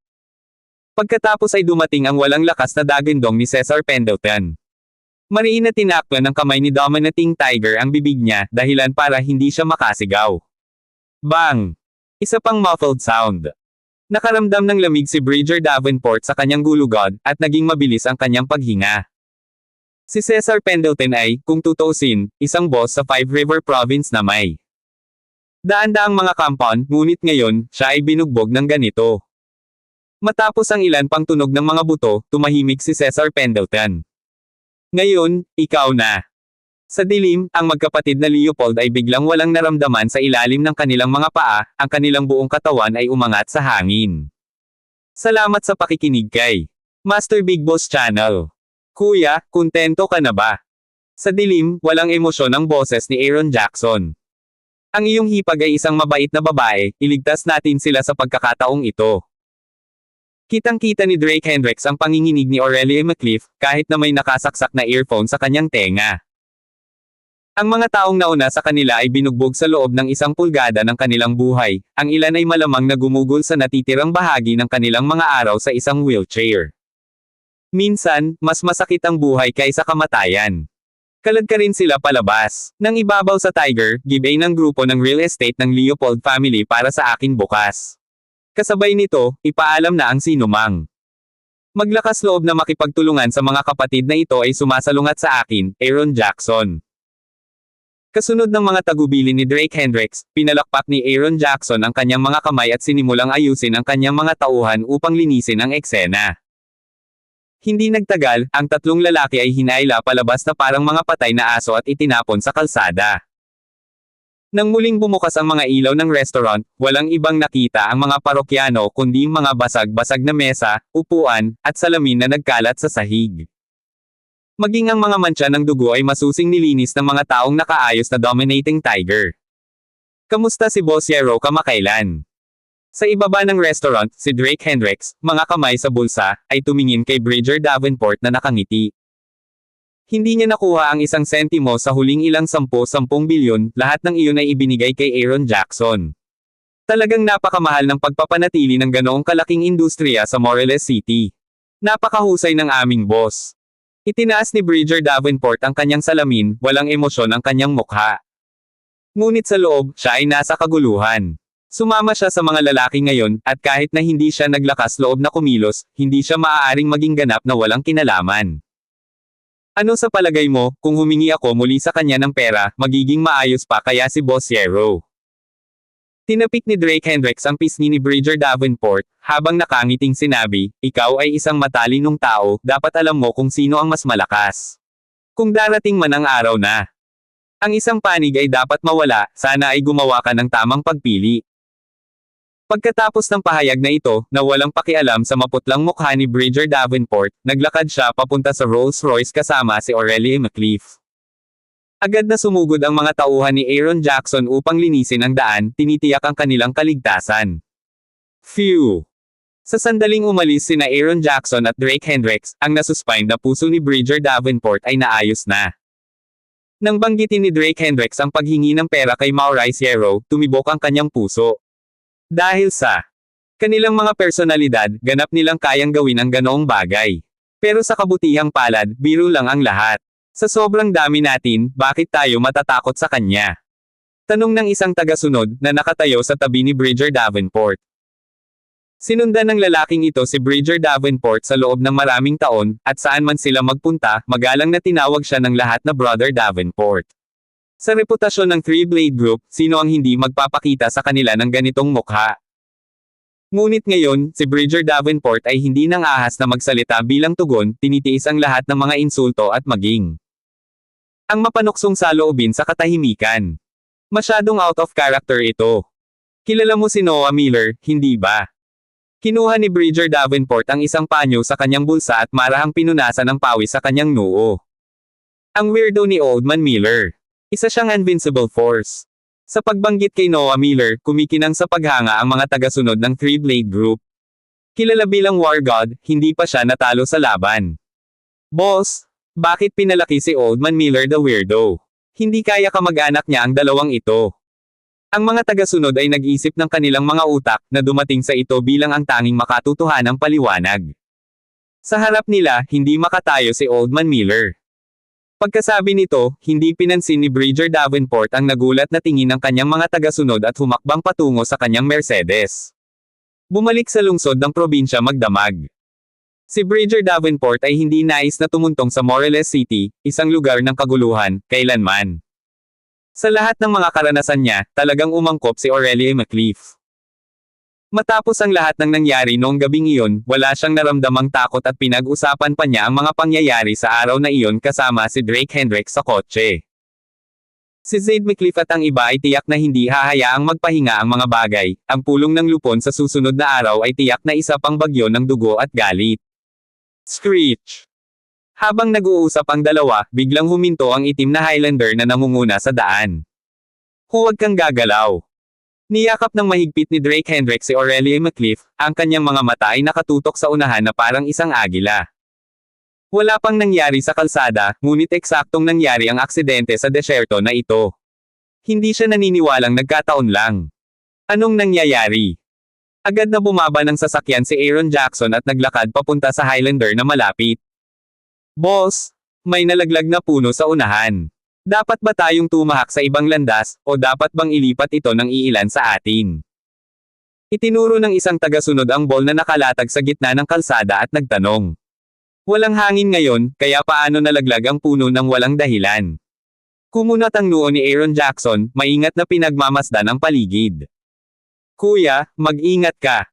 Pagkatapos ay dumating ang walang lakas na dagandong ni Cesar Pendleton. Mariin na tinakpan ng kamay ni Dominating Tiger ang bibig niya, dahilan para hindi siya makasigaw. Bang! Isa pang muffled sound. Nakaramdam ng lamig si Bridger Davenport sa kanyang gulugod, at naging mabilis ang kanyang paghinga. Si Cesar Pendleton ay, kung tutuusin, isang boss sa Five River Province na may daan-daang mga compound, ngunit ngayon, siya ay binugbog ng ganito. Matapos ang ilan pang tunog ng mga buto, tumahimik si Cesar Pendleton. Ngayon, ikaw na. Sa dilim, ang magkapatid na Leopold ay biglang walang naramdaman sa ilalim ng kanilang mga paa, ang kanilang buong katawan ay umangat sa hangin. Salamat sa pakikinig kay Master Big Boss Channel. Kuya, kontento ka na ba? Sa dilim, walang emosyon ang boses ni Aaron Jackson. Ang iyong hipag ay isang mabait na babae, iligtas natin sila sa pagkakataong ito. Kitang-kita ni Drake Hendrix ang panginginig ni Aurelia McLeaf, kahit na may nakasaksak na earphone sa kanyang tenga. Ang mga taong nauna sa kanila ay binugbog sa loob ng 1 pulgada ng kanilang buhay, ang ilan ay malamang na gumugol sa natitirang bahagi ng kanilang mga araw sa isang wheelchair. Minsan, mas masakit ang buhay kaysa kamatayan. Kalad ka rin sila palabas. Nang ibabaw sa Tiger, giveaway ng grupo ng real estate ng Leopold family para sa akin bukas. Kasabay nito, ipaalam na ang sinumang maglakas loob na makipagtulungan sa mga kapatid na ito ay sumasalungat sa akin, Aaron Jackson. Kasunod ng mga tagubilin ni Drake Hendricks, pinalakpak ni Aaron Jackson ang kanyang mga kamay at sinimulang ayusin ang kanyang mga tauhan upang linisin ang eksena. Hindi nagtagal, ang 3 lalaki ay hinaila palabas na parang mga patay na aso at itinapon sa kalsada. Nang muling bumukas ang mga ilaw ng restaurant, walang ibang nakita ang mga parokyano kundi mga basag-basag na mesa, upuan, at salamin na nagkalat sa sahig. Maging ang mga mantsa ng dugo ay masusing nilinis ng mga taong nakaayos na dominating Tiger. Kamusta si Boss Yero kamakailan? Sa ibaba ng restaurant, si Drake Hendricks, mga kamay sa bulsa, ay tumingin kay Bridger Davenport na nakangiti. Hindi niya nakuha ang 1 sentimo sa huling ilang 10 bilyon, lahat ng iyon ay ibinigay kay Aaron Jackson. Talagang napakamahal ng pagpapanatili ng ganoong kalaking industriya sa Morelos City. Napakahusay ng aming boss. Itinaas ni Bridger Davenport ang kanyang salamin, walang emosyon ang kanyang mukha. Ngunit sa loob, siya ay nasa kaguluhan. Sumama siya sa mga lalaki ngayon, at kahit na hindi siya naglakas loob na kumilos, hindi siya maaaring maging ganap na walang kinalaman. Ano sa palagay mo, kung humingi ako muli sa kanya ng pera, magiging maayos pa kaya si Boss Yero? Tinapik ni Drake Hendricks ang pisngi ni Bridger Davenport, habang nakangiting sinabi, ikaw ay isang matalinong tao, dapat alam mo kung sino ang mas malakas. Kung darating man ang araw na ang isang panig ay dapat mawala, sana ay gumawa ka ng tamang pagpili. Pagkatapos ng pahayag na ito, na walang pakialam sa maputlang mukha ni Bridger Davenport, naglakad siya papunta sa Rolls-Royce kasama si Aurelie McLeaf. Agad na sumugod ang mga tauhan ni Aaron Jackson upang linisin ang daan, tinitiyak ang kanilang kaligtasan. Phew! Sa sandaling umalis sina Aaron Jackson at Drake Hendricks, ang nasuspine na puso ni Bridger Davenport ay naayos na. Nang banggitin ni Drake Hendricks ang paghingi ng pera kay Maurice Yero, tumibok ang kanyang puso. Dahil sa kanilang mga personalidad, ganap nilang kayang gawin ang ganoong bagay. Pero sa kabutihang palad, biro lang ang lahat. Sa sobrang dami natin, bakit tayo matatakot sa kanya? Tanong ng isang tagasunod, na nakatayo sa tabi ni Bridger Davenport. Sinundan ng lalaking ito si Bridger Davenport sa loob ng maraming taon, at saan man sila magpunta, magalang na tinawag siya ng lahat na Brother Davenport. Sa reputasyon ng Three Blade Group, sino ang hindi magpapakita sa kanila ng ganitong mukha? Ngunit ngayon, si Bridger Davenport ay hindi nang ahas na magsalita bilang tugon, tinitiis ang lahat ng mga insulto at maging ang mapanuksong saloobin sa katahimikan. Masyadong out of character ito. Kilala mo si Noah Miller, hindi ba? Kinuha ni Bridger Davenport ang isang panyo sa kanyang bulsa at marahang pinunasan ng pawis sa kanyang noo. Ang weirdo ni Old Man Miller. Isa siyang invincible force. Sa pagbanggit kay Noah Miller, kumikinang sa paghanga ang mga tagasunod ng Three Blade Group. Kilala bilang War God, hindi pa siya natalo sa laban. Boss, bakit pinalaki si Old Man Miller the weirdo? Hindi kaya kamag-anak niya ang dalawang ito. Ang mga tagasunod ay nag-isip ng kanilang mga utak na dumating sa ito bilang ang tanging makatutuhanang paliwanag. Sa harap nila, hindi makatayo si Old Man Miller. Pagkasabi nito, hindi pinansin ni Bridger Davenport ang nagulat na tingin ng kanyang mga tagasunod at humakbang patungo sa kanyang Mercedes. Bumalik sa lungsod ng probinsya magdamag. Si Bridger Davenport ay hindi nais na tumuntong sa Morelos City, isang lugar ng kaguluhan, kailanman. Sa lahat ng mga karanasan niya, talagang umangkop si Aurelie McLeaf. Matapos ang lahat ng nangyari noong gabing iyon, wala siyang naramdamang takot at pinag-usapan pa niya ang mga pangyayari sa araw na iyon kasama si Drake Hendricks sa kotse. Si Zaid McLeaf at ang iba ay tiyak na hindi hahayaang magpahinga ang mga bagay, ang pulong ng lupon sa susunod na araw ay tiyak na isa pang bagyo ng dugo at galit. Screech! Habang nag-uusap ang dalawa, biglang huminto ang itim na Highlander na namunguna sa daan. Huwag kang gagalaw. Niyakap ng mahigpit ni Drake Hendricks si Aurelie McLeaf, ang kanyang mga mata ay nakatutok sa unahan na parang isang agila. Wala pang nangyari sa kalsada, ngunit eksaktong nangyari ang aksidente sa desyerto na ito. Hindi siya naniniwalang nagkataon lang. Anong nangyayari? Agad na bumaba ng sasakyan si Aaron Jackson at naglakad papunta sa Highlander na malapit. Boss, may nalaglag na puno sa unahan. Dapat ba tayong tumahak sa ibang landas, o dapat bang ilipat ito ng iilan sa atin? Itinuro ng isang tagasunod ang ball na nakalatag sa gitna ng kalsada at nagtanong. Walang hangin ngayon, kaya paano nalaglag ang puno ng walang dahilan? Kumunat ang noo ni Aaron Jackson, maingat na pinagmamasdan ang paligid. Kuya, mag-ingat ka.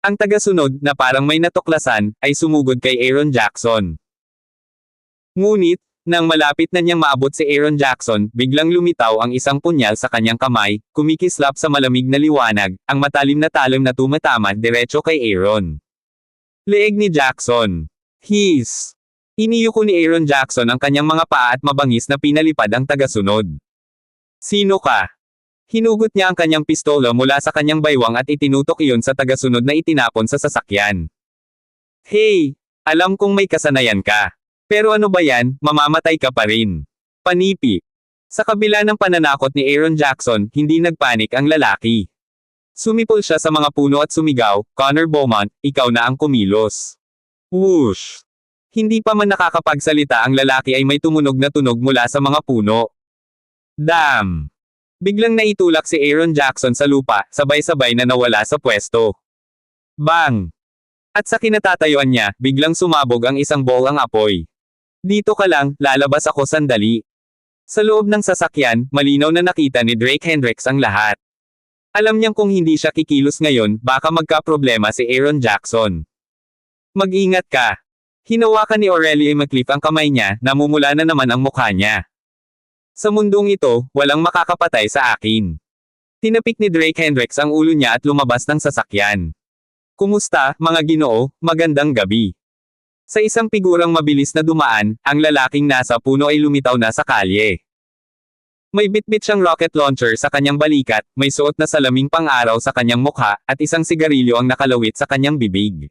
Ang tagasunod, na parang may natuklasan, ay sumugod kay Aaron Jackson. Ngunit, nang malapit na niyang maabot si Aaron Jackson, biglang lumitaw ang isang punyal sa kanyang kamay, kumikislap sa malamig na liwanag, ang matalim na talim na tumatama diretso kay Aaron. Leeg ni Jackson. His. Iniyuko ni Aaron Jackson ang kanyang mga paa at mabangis na pinalipad ang tagasunod. Sino ka? Hinugot niya ang kanyang pistola mula sa kanyang baywang at itinutok iyon sa tagasunod na itinapon sa sasakyan. Hey! Alam kong may kasanayan ka. Pero ano ba yan, mamamatay ka pa rin. Panipi. Sa kabila ng pananakot ni Aaron Jackson, hindi nagpanik ang lalaki. Sumipol siya sa mga puno at sumigaw, Connor Beaumont, ikaw na ang kumilos. Whoosh! Hindi pa man nakakapagsalita ang lalaki ay may tumunog na tunog mula sa mga puno. Damn! Biglang naitulak si Aaron Jackson sa lupa, sabay-sabay na nawala sa pwesto. Bang! At sa kinatatayuan niya, biglang sumabog ang isang ball ang apoy. Dito ka lang, lalabas ako sandali. Sa loob ng sasakyan, malinaw na nakita ni Drake Hendricks ang lahat. Alam niyang kung hindi siya kikilos ngayon, baka magkaproblema si Aaron Jackson. Mag-ingat ka. Hinawakan ni Aurelie McCliff ang kamay niya, namumula na naman ang mukha niya. Sa mundong ito, walang makakapatay sa akin. Tinapik ni Drake Hendricks ang ulo niya at lumabas ng sasakyan. Kumusta, mga ginoo, magandang gabi. Sa isang figurang mabilis na dumaan, ang lalaking nasa puno ay lumitaw na sa kalye. May bitbit siyang rocket launcher sa kanyang balikat, may suot na salaming pang-araw sa kanyang mukha, at isang sigarilyo ang nakalawit sa kanyang bibig.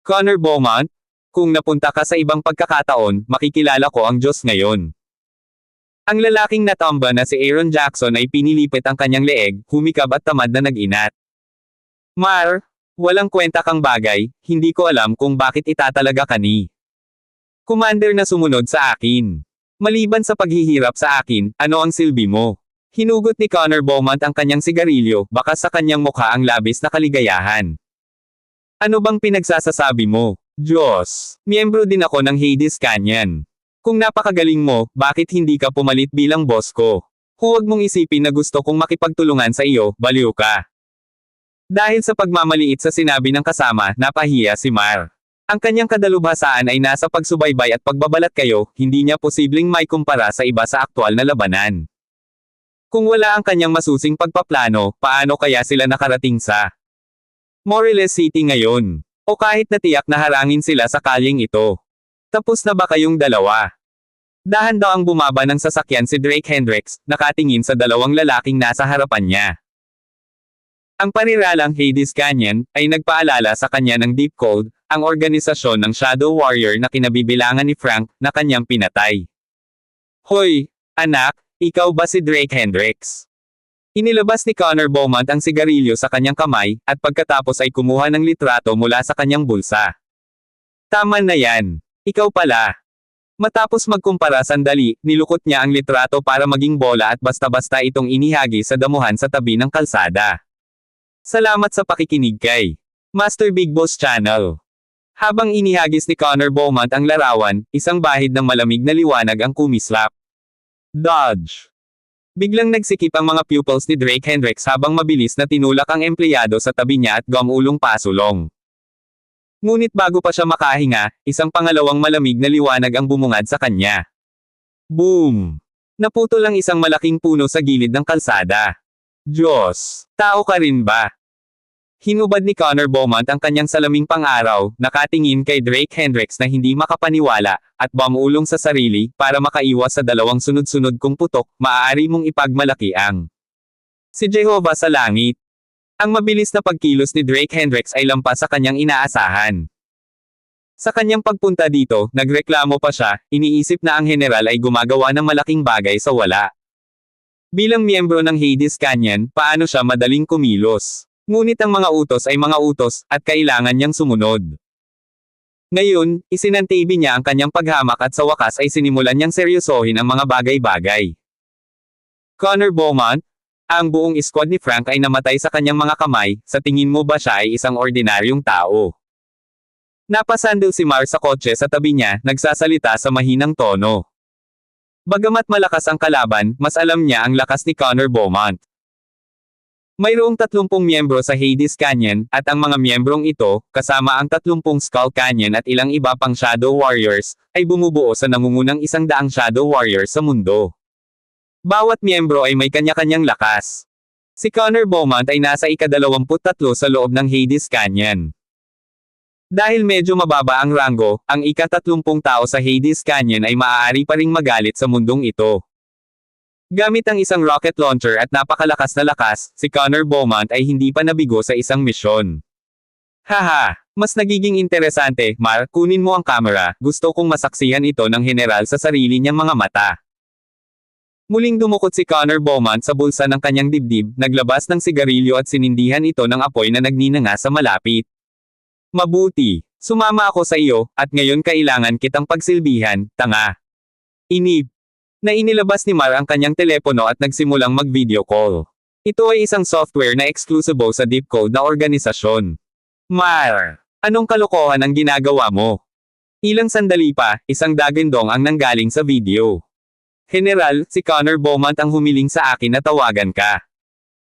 Connor Beaumont, kung napunta ka sa ibang pagkakataon, makikilala ko ang Diyos ngayon. Ang lalaking natamba na si Aaron Jackson ay pinilipit ang kanyang leeg, humikab at tamad na nag-inat. Mar, walang kwenta kang bagay, hindi ko alam kung bakit itatalaga ka ni Commander na sumunod sa akin. Maliban sa paghihirap sa akin, ano ang silbi mo? Hinugot ni Connor Beaumont ang kanyang sigarilyo, baka sa kanyang mukha ang labis na kaligayahan. Ano bang pinagsasasabi mo? Diyos, miyembro din ako ng Hades Canyon. Kung napakagaling mo, bakit hindi ka pumalit bilang boss ko? Huwag mong isipin na gusto kong makipagtulungan sa iyo, baliw ka. Dahil sa pagmamaliit sa sinabi ng kasama, napahiya si Mar. Ang kanyang kadalubhasaan ay nasa pagsubaybay at pagbabalat kayo, hindi niya posibleng may kumpara sa iba sa aktwal na labanan. Kung wala ang kanyang masusing pagpaplano, paano kaya sila nakarating sa Moreles City ngayon? O kahit na tiyak na harangin sila sa kalyeng ito. Tapos na ba kayong dalawa? Dahan daw ang bumaba ng sasakyan si Drake Hendricks, nakatingin sa dalawang lalaking nasa harapan niya. Ang paniralang Hades Canyon, ay nagpaalala sa kanya ng Deep Cold, ang organisasyon ng Shadow Warrior na kinabibilangan ni Frank, na kanyang pinatay. Hoy, anak, ikaw ba si Drake Hendricks? Inilabas ni Connor Beaumont ang sigarilyo sa kanyang kamay, at pagkatapos ay kumuha ng litrato mula sa kanyang bulsa. Tama na yan. Ikaw pala. Matapos magkumpara sandali, nilukot niya ang litrato para maging bola at basta-basta itong inihagi sa damuhan sa tabi ng kalsada. Salamat sa pakikinig kay Master Big Boss Channel. Habang inihagis ni Connor Beaumont ang larawan, isang bahid ng malamig na liwanag ang kumislap. Dodge. Biglang nagsikip ang mga pupils ni Drake Hendricks habang mabilis na tinulak ang empleyado sa tabi niya at gumulong pasulong. Ngunit bago pa siya makahinga, isang pangalawang malamig na liwanag ang bumungad sa kanya. Boom! Naputol ang isang malaking puno sa gilid ng kalsada. Diyos! Tao ka rin ba? Hinubad ni Connor Beaumont ang kanyang salaming pang-araw, nakatingin kay Drake Hendricks na hindi makapaniwala, at bumulong sa sarili, para makaiwas sa dalawang sunod-sunod kong putok, maaari mong ipagmalaki ang si Jehovah sa langit. Ang mabilis na pagkilos ni Drake Hendricks ay lampas sa kanyang inaasahan. Sa kanyang pagpunta dito, nagreklamo pa siya, iniisip na ang general ay gumagawa ng malaking bagay sa wala. Bilang miyembro ng Hades Canyon, paano siya madaling kumilos? Ngunit ang mga utos ay mga utos, at kailangan niyang sumunod. Ngayon, isinantibi niya ang kanyang paghamak at sa wakas ay sinimulan niyang seryosohin ang mga bagay-bagay. Connor Beaumont, ang buong squad ni Frank ay namatay sa kanyang mga kamay, sa tingin mo ba siya ay isang ordinaryong tao? Napasandal si Mar sa kotse sa tabi niya, nagsasalita sa mahinang tono. Bagamat malakas ang kalaban, mas alam niya ang lakas ni Connor Beaumont. Mayroong 30 miyembro sa Hades Canyon, at ang mga miyembrong ito, kasama ang 30 Skull Canyon at ilang iba pang Shadow Warriors, ay bumubuo sa nangungunang 100 Shadow Warriors sa mundo. Bawat miyembro ay may kanya-kanyang lakas. Si Connor Beaumont ay nasa ika-23 sa loob ng Hades Canyon. Dahil medyo mababa ang ranggo, ang ika-30 tao sa Hades Canyon ay maaari pa ring magalit sa mundong ito. Gamit ang isang rocket launcher at napakalakas na lakas, si Connor Beaumont ay hindi pa nabigo sa isang misyon. Haha, mas nagiging interesante, Mar, kunin mo ang camera, gusto kong masaksihan ito ng general sa sarili niyang mga mata. Muling dumukot si Connor Beaumont sa bulsa ng kanyang dibdib, naglabas ng sigarilyo at sinindihan ito ng apoy na nagninanga sa malapit. Mabuti, sumama ako sa iyo, at ngayon kailangan kitang pagsilbihan, tanga. Inip. Na inilabas ni Mar ang kanyang telepono at nagsimulang mag-video call. Ito ay isang software na eksklusibo sa Deep Code na organisasyon. Mar, anong kalokohan ang ginagawa mo? Ilang sandali pa, isang dagandong ang nanggaling sa video. General, si Connor Beaumont ang humiling sa akin na tawagan ka.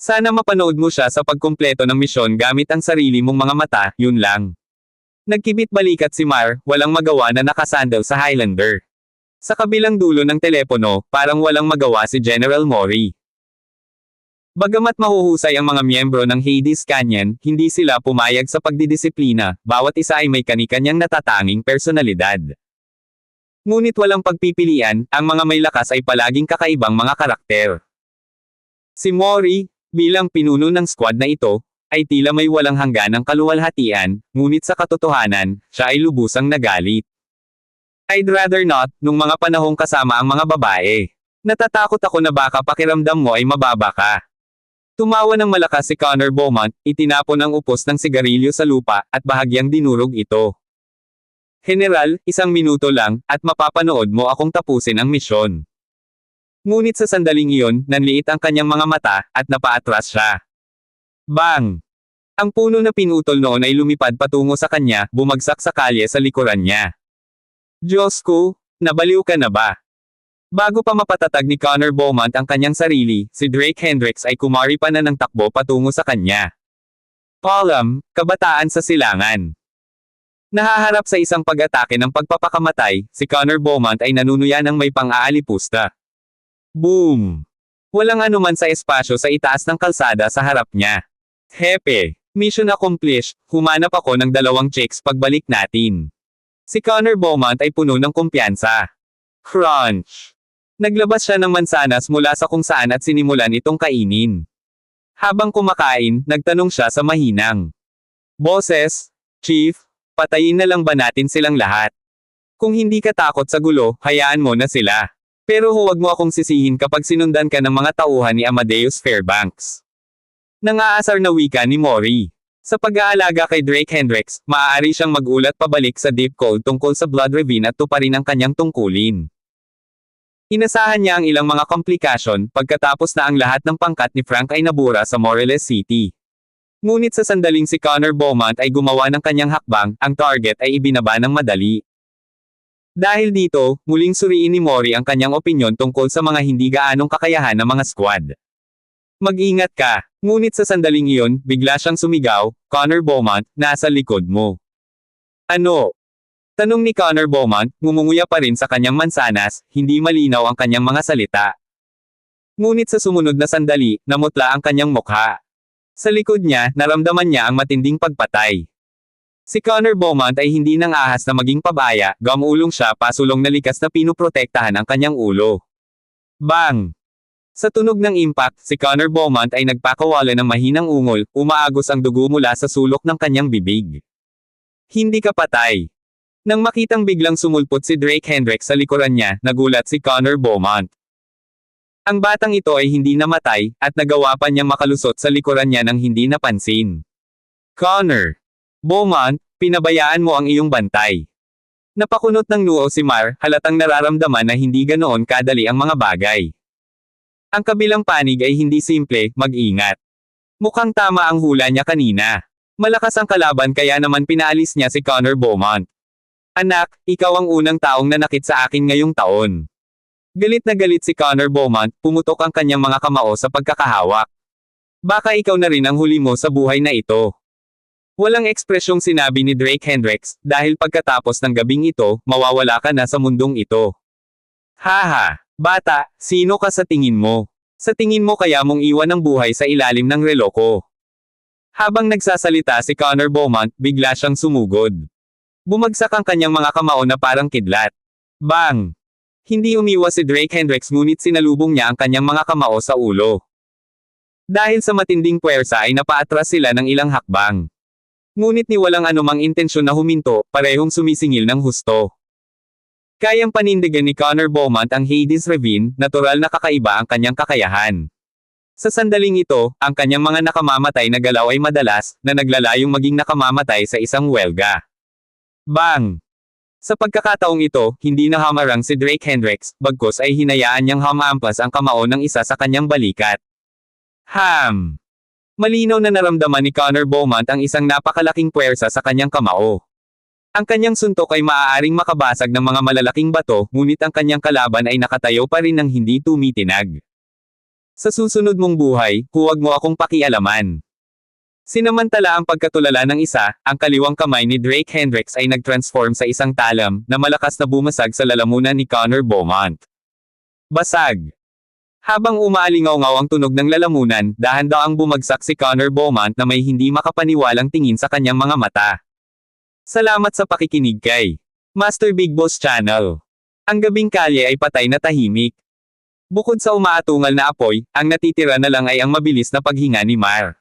Sana mapanood mo siya sa pagkumpleto ng misyon gamit ang sarili mong mga mata, yun lang. Nagkibit balikat si Mar, walang magawa na nakasandal sa Highlander. Sa kabilang dulo ng telepono, parang walang magawa si General Mori. Bagamat mahuhusay ang mga miyembro ng Hades Canyon, hindi sila pumayag sa pagdidisiplina, bawat isa ay may kani-kanyang natatanging personalidad. Ngunit walang pagpipilian, ang mga may lakas ay palaging kakaibang mga karakter. Si Mori, bilang pinuno ng squad na ito, ay tila may walang hangganang kaluwalhatian, ngunit sa katotohanan, siya ay lubusang nagalit. I'd rather not, nung mga panahong kasama ang mga babae. Natatakot ako na baka pakiramdam mo ay mababa ka. Tumawa ng malakas si Connor Beaumont, itinapon ang upos ng sigarilyo sa lupa, at bahagyang dinurog ito. General, 1 minuto lang, at mapapanood mo akong tapusin ang misyon. Ngunit sa sandaling iyon, nanliit ang kanyang mga mata, at napaatras siya. Bang! Ang puno na pinutol noon ay lumipad patungo sa kanya, bumagsak sa kalye sa likuran niya. Diyos ko, nabaliw ka na ba? Bago pa mapatatag ni Connor Beaumont ang kanyang sarili, si Drake Hendricks ay kumari pa na ng takbo patungo sa kanya. Column, kabataan sa silangan. Nahaharap sa isang pag-atake ng pagpapakamatay, si Connor Beaumont ay nanunuya ng may pang-aalipusta. Boom! Walang anuman sa espasyo sa itaas ng kalsada sa harap niya. Hepe, mission accomplished, humanap ako ng 2 chicks pagbalik natin. Si Connor Beaumont ay puno ng kumpiyansa. Crunch! Naglabas siya ng mansanas mula sa kung saan at sinimulan itong kainin. Habang kumakain, nagtanong siya sa mahinang. Boses, Chief, patayin na lang ba natin silang lahat? Kung hindi ka takot sa gulo, hayaan mo na sila. Pero huwag mo akong sisihin kapag sinundan ka ng mga tauhan ni Amadeus Fairbanks. Nangaasar na wika ni Mori. Sa pag-aalaga kay Drake Hendricks, maaari siyang magulat pabalik sa Deep Code tungkol sa Blood Ravine at tuparin ang kanyang tungkulin. Inasahan niya ang ilang mga komplikasyon, pagkatapos na ang lahat ng pangkat ni Frank ay nabura sa Moreles City. Ngunit sa sandaling si Connor Beaumont ay gumawa ng kanyang hakbang, ang target ay ibinaba ng madali. Dahil dito, muling suriin ni Mori ang kanyang opinyon tungkol sa mga hindi gaanong kakayahan ng mga squad. Mag-ingat ka, ngunit sa sandaling iyon, bigla siyang sumigaw, Connor Beaumont, nasa likod mo. Ano? Tanong ni Connor Beaumont, ngumunguya pa rin sa kanyang mansanas, hindi malinaw ang kanyang mga salita. Ngunit sa sumunod na sandali, namutla ang kanyang mukha. Sa likod niya, naramdaman niya ang matinding pagpatay. Si Connor Beaumont ay hindi nang ahas na maging pabaya, gamulong siya pasulong na likas na pinuprotektahan ang kanyang ulo. Bang! Sa tunog ng impact, si Connor Beaumont ay nagpakawala ng mahinang ungol, umaagos ang dugo mula sa sulok ng kanyang bibig. Hindi ka patay. Nang makitang biglang sumulpot si Drake Hendricks sa likuran niya, nagulat si Connor Beaumont. Ang batang ito ay hindi namatay, at nagawa pa niyang makalusot sa likuran niya nang hindi napansin. Connor Beaumont, pinabayaan mo ang iyong bantay. Napakunot ng noo si Mar, halatang nararamdaman na hindi ganoon kadali ang mga bagay. Ang kabilang panig ay hindi simple, mag-ingat. Mukhang tama ang hula niya kanina. Malakas ang kalaban kaya naman pinaalis niya si Connor Beaumont. Anak, ikaw ang unang taong nanakit sa akin ngayong taon. Galit na galit si Connor Beaumont, pumutok ang kanyang mga kamao sa pagkakahawak. Baka ikaw na rin ang huli mo sa buhay na ito. Walang ekspresyong sinabi ni Drake Hendricks, dahil pagkatapos ng gabing ito, mawawala ka na sa mundong ito. Haha, bata, sino ka sa tingin mo? Sa tingin mo kaya mong iwan ang buhay sa ilalim ng relo ko? Habang nagsasalita si Connor Beaumont, bigla siyang sumugod. Bumagsak ang kanyang mga kamao na parang kidlat. Bang! Hindi umiwas si Drake Hendricks ngunit sinalubong niya ang kanyang mga kamao sa ulo. Dahil sa matinding puwersa ay napaatras sila ng ilang hakbang. Ngunit ni walang anumang intensyon na huminto, parehong sumisingil ng husto. Kayang panindigan ni Connor Beaumont ang Hades Ravine, natural na kakaiba ang kanyang kakayahan. Sa sandaling ito, ang kanyang mga nakamamatay na galaw ay madalas, na naglalayong maging nakamamatay sa isang welga. Bang! Sa pagkakataong ito, hindi na hamarang si Drake Hendricks, bagkus ay hinayaan niyang hamampas ang kamao ng isa sa kanyang balikat. Malinaw na naramdaman ni Connor Beaumont ang isang napakalaking puwersa sa kanyang kamao. Ang kanyang suntok ay maaaring makabasag ng mga malalaking bato, ngunit ang kanyang kalaban ay nakatayo pa rin ng hindi tumitinag. Sa susunod mong buhay, huwag mo akong pakialaman. Sinamantala ang pagkatulala ng isa, ang kaliwang kamay ni Drake Hendricks ay nag-transform sa isang talam, na malakas na bumasag sa lalamunan ni Connor Beaumont. Basag! Habang umaalingaw-ngaw ang tunog ng lalamunan, dahan-daang bumagsak si Connor Beaumont na may hindi makapaniwalang tingin sa kanyang mga mata. Salamat sa pakikinig kay Master Big Boss Channel. Ang gabing kalye ay patay na tahimik. Bukod sa umaatungal na apoy, ang natitira na lang ay ang mabilis na paghinga ni Mar.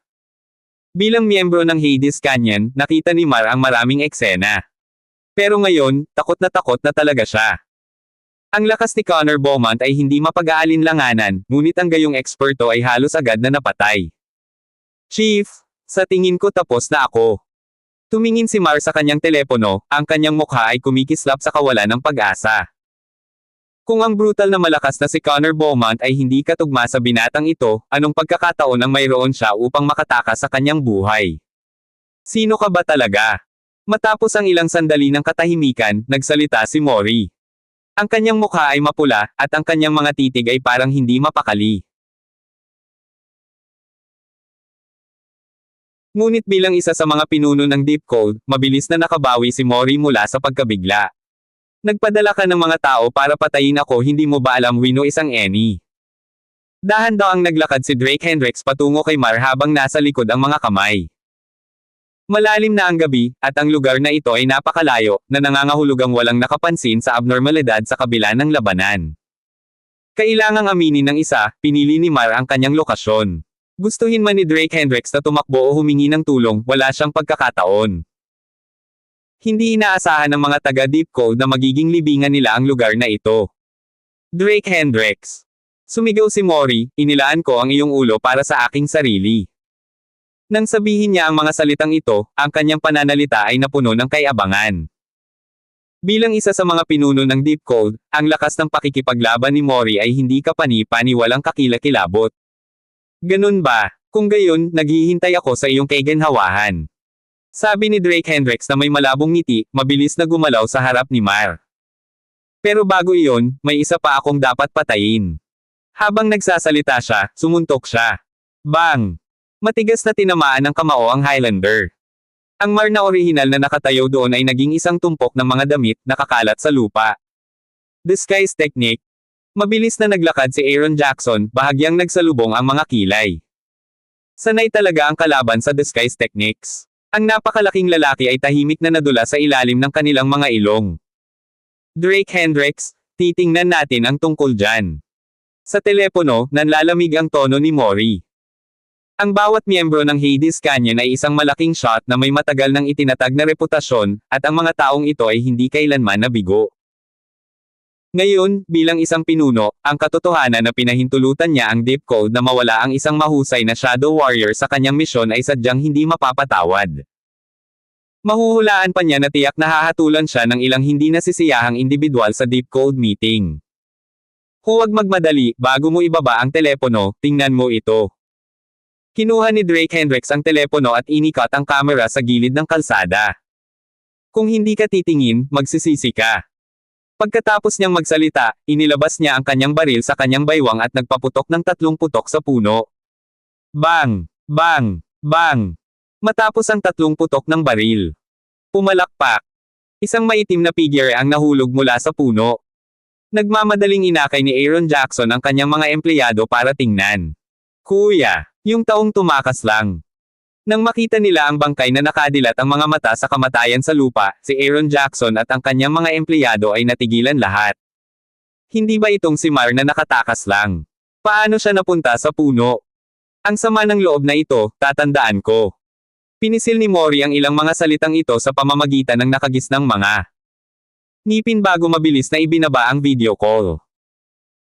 Bilang miyembro ng Hades Canyon, nakita ni Mar ang maraming eksena. Pero ngayon, takot na talaga siya. Ang lakas ni Connor Beaumont ay hindi mapag-aalinlanganan, ngunit ang gayong eksperto ay halos agad na napatay. Chief, sa tingin ko tapos na ako. Tumingin si Mar sa kanyang telepono, ang kanyang mukha ay kumikislap sa kawalan ng pag-asa. Kung ang brutal na malakas na si Connor Beaumont ay hindi katugma sa binatang ito, anong pagkakataon ang mayroon siya upang makatakas sa kanyang buhay? Sino ka ba talaga? Matapos ang ilang sandali ng katahimikan, nagsalita si Mori. Ang kanyang mukha ay mapula, at ang kanyang mga titig ay parang hindi mapakali. Ngunit bilang isa sa mga pinuno ng Deep Cold, mabilis na nakabawi si Mori mula sa pagkabigla. Nagpadala ka ng mga tao para patayin ako, hindi mo ba alam wino isang Eni? Dahan-daang naglakad si Drake Hendricks patungo kay Mar habang nasa likod ang mga kamay. Malalim na ang gabi, at ang lugar na ito ay napakalayo, na nangangahulugang walang nakapansin sa abnormalidad sa kabila ng labanan. Kailangang aminin ng isa, pinili ni Mar ang kanyang lokasyon. Gustuhin man ni Drake Hendricks na tumakbo o humingi ng tulong, wala siyang pagkakataon. Hindi inaasahan ng mga taga-Deep Code na magiging libingan nila ang lugar na ito. Drake Hendricks. Sumigaw si Mori, inilaan ko ang iyong ulo para sa aking sarili. Nang sabihin niya ang mga salitang ito, ang kanyang pananalita ay napuno ng kay-abangan. Bilang isa sa mga pinuno ng Deep Code, ang lakas ng pakikipaglaban ni Mori ay hindi kapani-pani walang kakilakilabot. Ganun ba? Kung gayon, naghihintay ako sa iyong kaginhawahan. Sabi ni Drake Hendricks na may malabong ngiti, mabilis na gumalaw sa harap ni Mar. Pero bago iyon, may isa pa akong dapat patayin. Habang nagsasalita siya, sumuntok siya. Bang! Matigas na tinamaan ng kamao ang Highlander. Ang Mar na orihinal na nakatayo doon ay naging isang tumpok ng mga damit, nakakalat sa lupa. Disguise technique. Mabilis na naglakad si Aaron Jackson, bahagyang nagsalubong ang mga kilay. Sanay talaga ang kalaban sa disguise techniques. Ang napakalaking lalaki ay tahimik na nadula sa ilalim ng kanilang mga ilong. Drake Hendricks, titingnan natin ang tungkol dyan. Sa telepono, nanlalamig ang tono ni Mori. Ang bawat miyembro ng Hades Canyon ay isang malaking shot na may matagal nang itinatag na reputasyon, at ang mga taong ito ay hindi kailanman nabigo. Ngayon, bilang isang pinuno, ang katotohanan na pinahintulutan niya ang Deep Cold na mawala ang isang mahusay na Shadow Warrior sa kanyang misyon ay sadyang hindi mapapatawad. Mahuhulaan pa niya na tiyak na hahatulan siya ng ilang hindi nasisiyahang individual sa Deep Cold meeting. Huwag magmadali, bago mo ibaba ang telepono, tingnan mo ito. Kinuha ni Drake Hendricks ang telepono at inikat ang kamera sa gilid ng kalsada. Kung hindi ka titingin, magsisisi ka. Pagkatapos niyang magsalita, inilabas niya ang kanyang baril sa kanyang baywang at nagpaputok ng 3 putok sa puno. Bang! Bang! Bang! Matapos ang 3 putok ng baril. Pumalakpak. Isang maitim na figure ang nahulog mula sa puno. Nagmamadaling inakay ni Aaron Jackson ang kanyang mga empleyado para tingnan. Kuya, yung taong tumakas lang. Nang makita nila ang bangkay na nakadilat ang mga mata sa kamatayan sa lupa, si Aaron Jackson at ang kanyang mga empleyado ay natigilan lahat. Hindi ba itong si Mar na nakatakas lang? Paano siya napunta sa puno? Ang sama ng loob na ito, tatandaan ko. Pinisil ni Mori ang ilang mga salitang ito sa pamamagitan ng nakagisnang mga ngipin bago mabilis na ibinaba ang video call.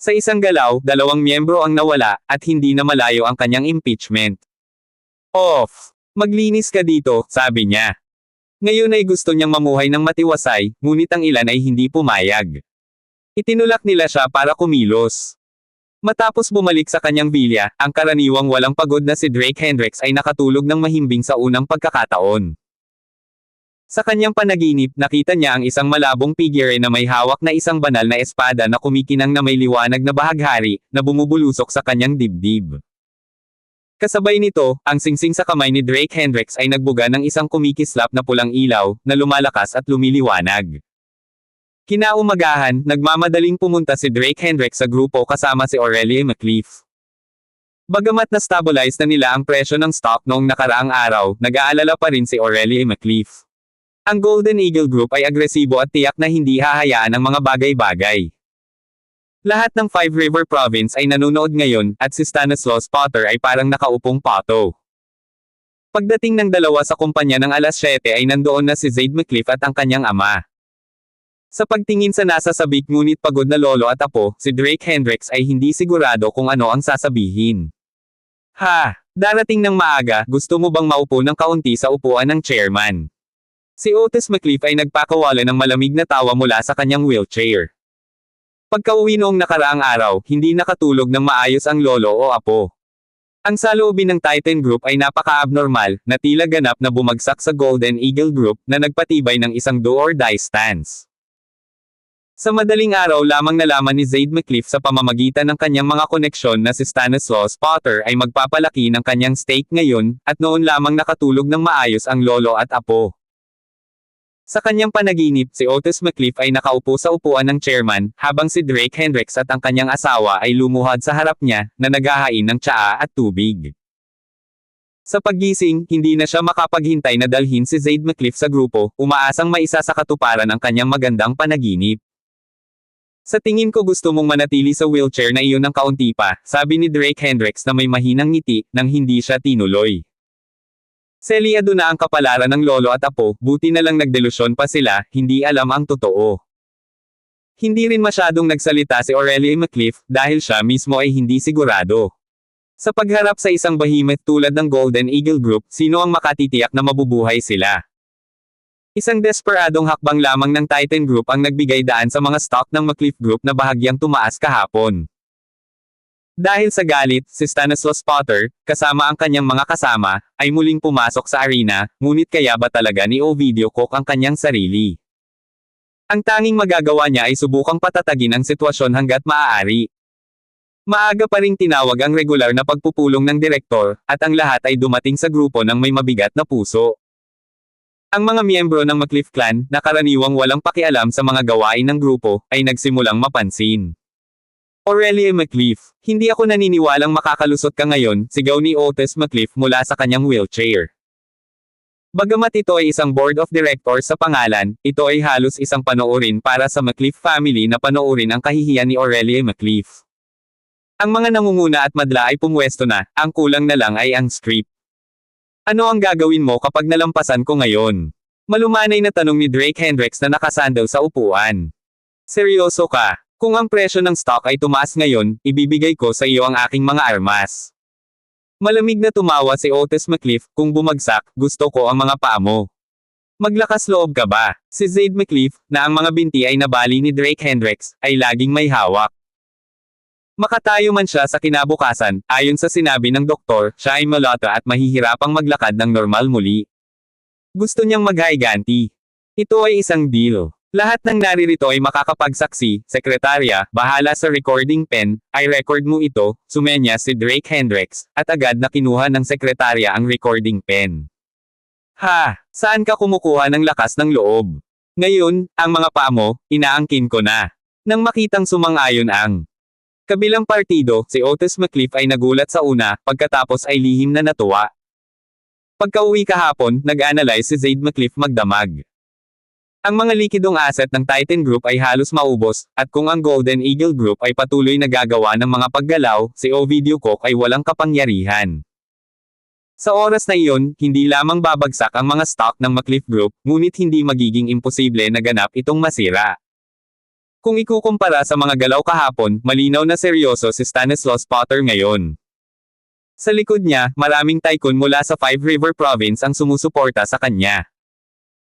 Sa isang galaw, 2 miyembro ang nawala, at hindi na malayo ang kanyang impeachment. Off! Maglinis ka dito, sabi niya. Ngayon ay gusto niyang mamuhay ng matiwasay, ngunit ang ilan ay hindi pumayag. Itinulak nila siya para kumilos. Matapos bumalik sa kanyang bilya, ang karaniwang walang pagod na si Drake Hendricks ay nakatulog ng mahimbing sa unang pagkakataon. Sa kanyang panaginip, nakita niya ang isang malabong figure na may hawak na isang banal na espada na kumikinang na may liwanag na bahaghari, na bumubulusok sa kanyang dibdib. Kasabay nito, ang singsing sa kamay ni Drake Hendricks ay nagbuga ng isang kumikislap na pulang ilaw, na lumalakas at lumiliwanag. Kinaumagahan, nagmamadaling pumunta si Drake Hendricks sa grupo kasama si Aurelie McLeaf. Bagamat na-stabilize na nila ang presyo ng stock noong nakaraang araw, nag-aalala pa rin si Aurelie McLeaf. Ang Golden Eagle Group ay agresibo at tiyak na hindi hahayaan ang mga bagay-bagay. Lahat ng Five River Province ay nanonood ngayon, at si Stanislaus Potter ay parang nakaupong pato. Pagdating ng 2 sa kumpanya ng 7:00 ay nandoon na si Zaid McLeaf at ang kanyang ama. Sa pagtingin sa nasa sabik ngunit pagod na lolo at apo, si Drake Hendricks ay hindi sigurado kung ano ang sasabihin. Ha! Darating ng maaga, gusto mo bang maupo ng kaunti sa upuan ng chairman? Si Otis McLeaf ay nagpakawala ng malamig na tawa mula sa kanyang wheelchair. Pagkauwi noong nakaraang araw, hindi nakatulog ng maayos ang lolo o apo. Ang saloobin ng Titan Group ay napaka-abnormal, na tila ganap na bumagsak sa Golden Eagle Group, na nagpatibay ng isang do-or-die stance. Sa madaling araw lamang nalaman ni Zaid McLeaf sa pamamagitan ng kanyang mga koneksyon na si Stanislaus Potter ay magpapalaki ng kanyang stake ngayon, at noon lamang nakatulog ng maayos ang lolo at apo. Sa kanyang panaginip, si Otis McLeaf ay nakaupo sa upuan ng chairman, habang si Drake Hendricks at ang kanyang asawa ay lumuhad sa harap niya, na naghahain ng tsaa at tubig. Sa paggising, hindi na siya makapaghintay na dalhin si Zaid McLeaf sa grupo, umaasang maisa sa katuparan ang kanyang magandang panaginip. Sa tingin ko gusto mong manatili sa wheelchair na iyon ng kaunti pa, sabi ni Drake Hendricks na may mahinang ngiti, nang hindi siya tinuloy. Selyado na ang kapalaran ng lolo at apo, buti na lang nagdelusyon pa sila, hindi alam ang totoo. Hindi rin masyadong nagsalita si Aurelie McLeaf, dahil siya mismo ay hindi sigurado. Sa pagharap sa isang behemoth tulad ng Golden Eagle Group, sino ang makatitiyak na mabubuhay sila? Isang desperadong hakbang lamang ng Titan Group ang nagbigay daan sa mga stock ng McLeaf Group na bahagyang tumaas kahapon. Dahil sa galit, si Stanislaus Potter, kasama ang kanyang mga kasama, ay muling pumasok sa arena, ngunit kaya ba talaga ni Ovidio Cook ang kanyang sarili? Ang tanging magagawa niya ay subukang patatagin ang sitwasyon hanggat maaari. Maaga pa ring tinawag ang regular na pagpupulong ng direktor, at ang lahat ay dumating sa grupo ng may mabigat na puso. Ang mga miyembro ng McLeaf clan, na karaniwang walang pakialam sa mga gawain ng grupo, ay nagsimulang mapansin. Aurelie McLeaf, hindi ako naniniwalang makakalusot ka ngayon, sigaw ni Otis McLeaf mula sa kanyang wheelchair. Bagamat ito ay isang board of directors sa pangalan, ito ay halos isang panoorin para sa McLeaf family na panoorin ang kahihiyan ni Aurelie McLeaf. Ang mga nangunguna at madla ay pumwesto na, ang kulang na lang ay ang script. Ano ang gagawin mo kapag nalampasan ko ngayon? Malumanay na tanong ni Drake Hendricks na nakasandal sa upuan. Seryoso ka? Kung ang presyo ng stock ay tumaas ngayon, ibibigay ko sa iyo ang aking mga armas. Malamig na tumawa si Otis McCliff, kung bumagsak, gusto ko ang mga paa mo. Maglakas loob ka ba? Si Zaid McCliff, na ang mga binti ay nabali ni Drake Hendricks, ay laging may hawak. Makatayo man siya sa kinabukasan, ayon sa sinabi ng doktor, siya ay malata at mahihirapang maglakad ng normal muli. Gusto niyang maghiganti. Ito ay isang deal. Lahat ng naririto ay makakapagsaksi, sekretarya, bahala sa recording pen, ay record mo ito, sumenya si Drake Hendricks, at agad na kinuha ng sekretarya ang recording pen. Ha! Saan ka kumukuha ng lakas ng loob? Ngayon, ang mga paa mo, inaangkin ko na. Nang makitang sumang-ayon ang kabilang partido, si Otis McCliff ay nagulat sa una, pagkatapos ay lihim na natuwa. Pagka-uwi kahapon, nag-analyze si Zaid McCliff magdamag. Ang mga likidong asset ng Titan Group ay halos maubos, at kung ang Golden Eagle Group ay patuloy na gagawa ng mga paggalaw, si Ovidio Cook ay walang kapangyarihan. Sa oras na iyon, hindi lamang babagsak ang mga stock ng McCliff Group, ngunit hindi magiging imposible na ganap itong masira. Kung ikukumpara sa mga galaw kahapon, malinaw na seryoso si Stanislaus Potter ngayon. Sa likod niya, maraming tycoon mula sa Five River Province ang sumusuporta sa kanya.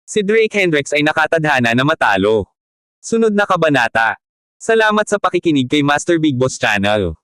Si Drake Hendricks ay nakatadhana na matalo. Sunod na kabanata. Salamat sa pakikinig kay Master Big Boss Channel.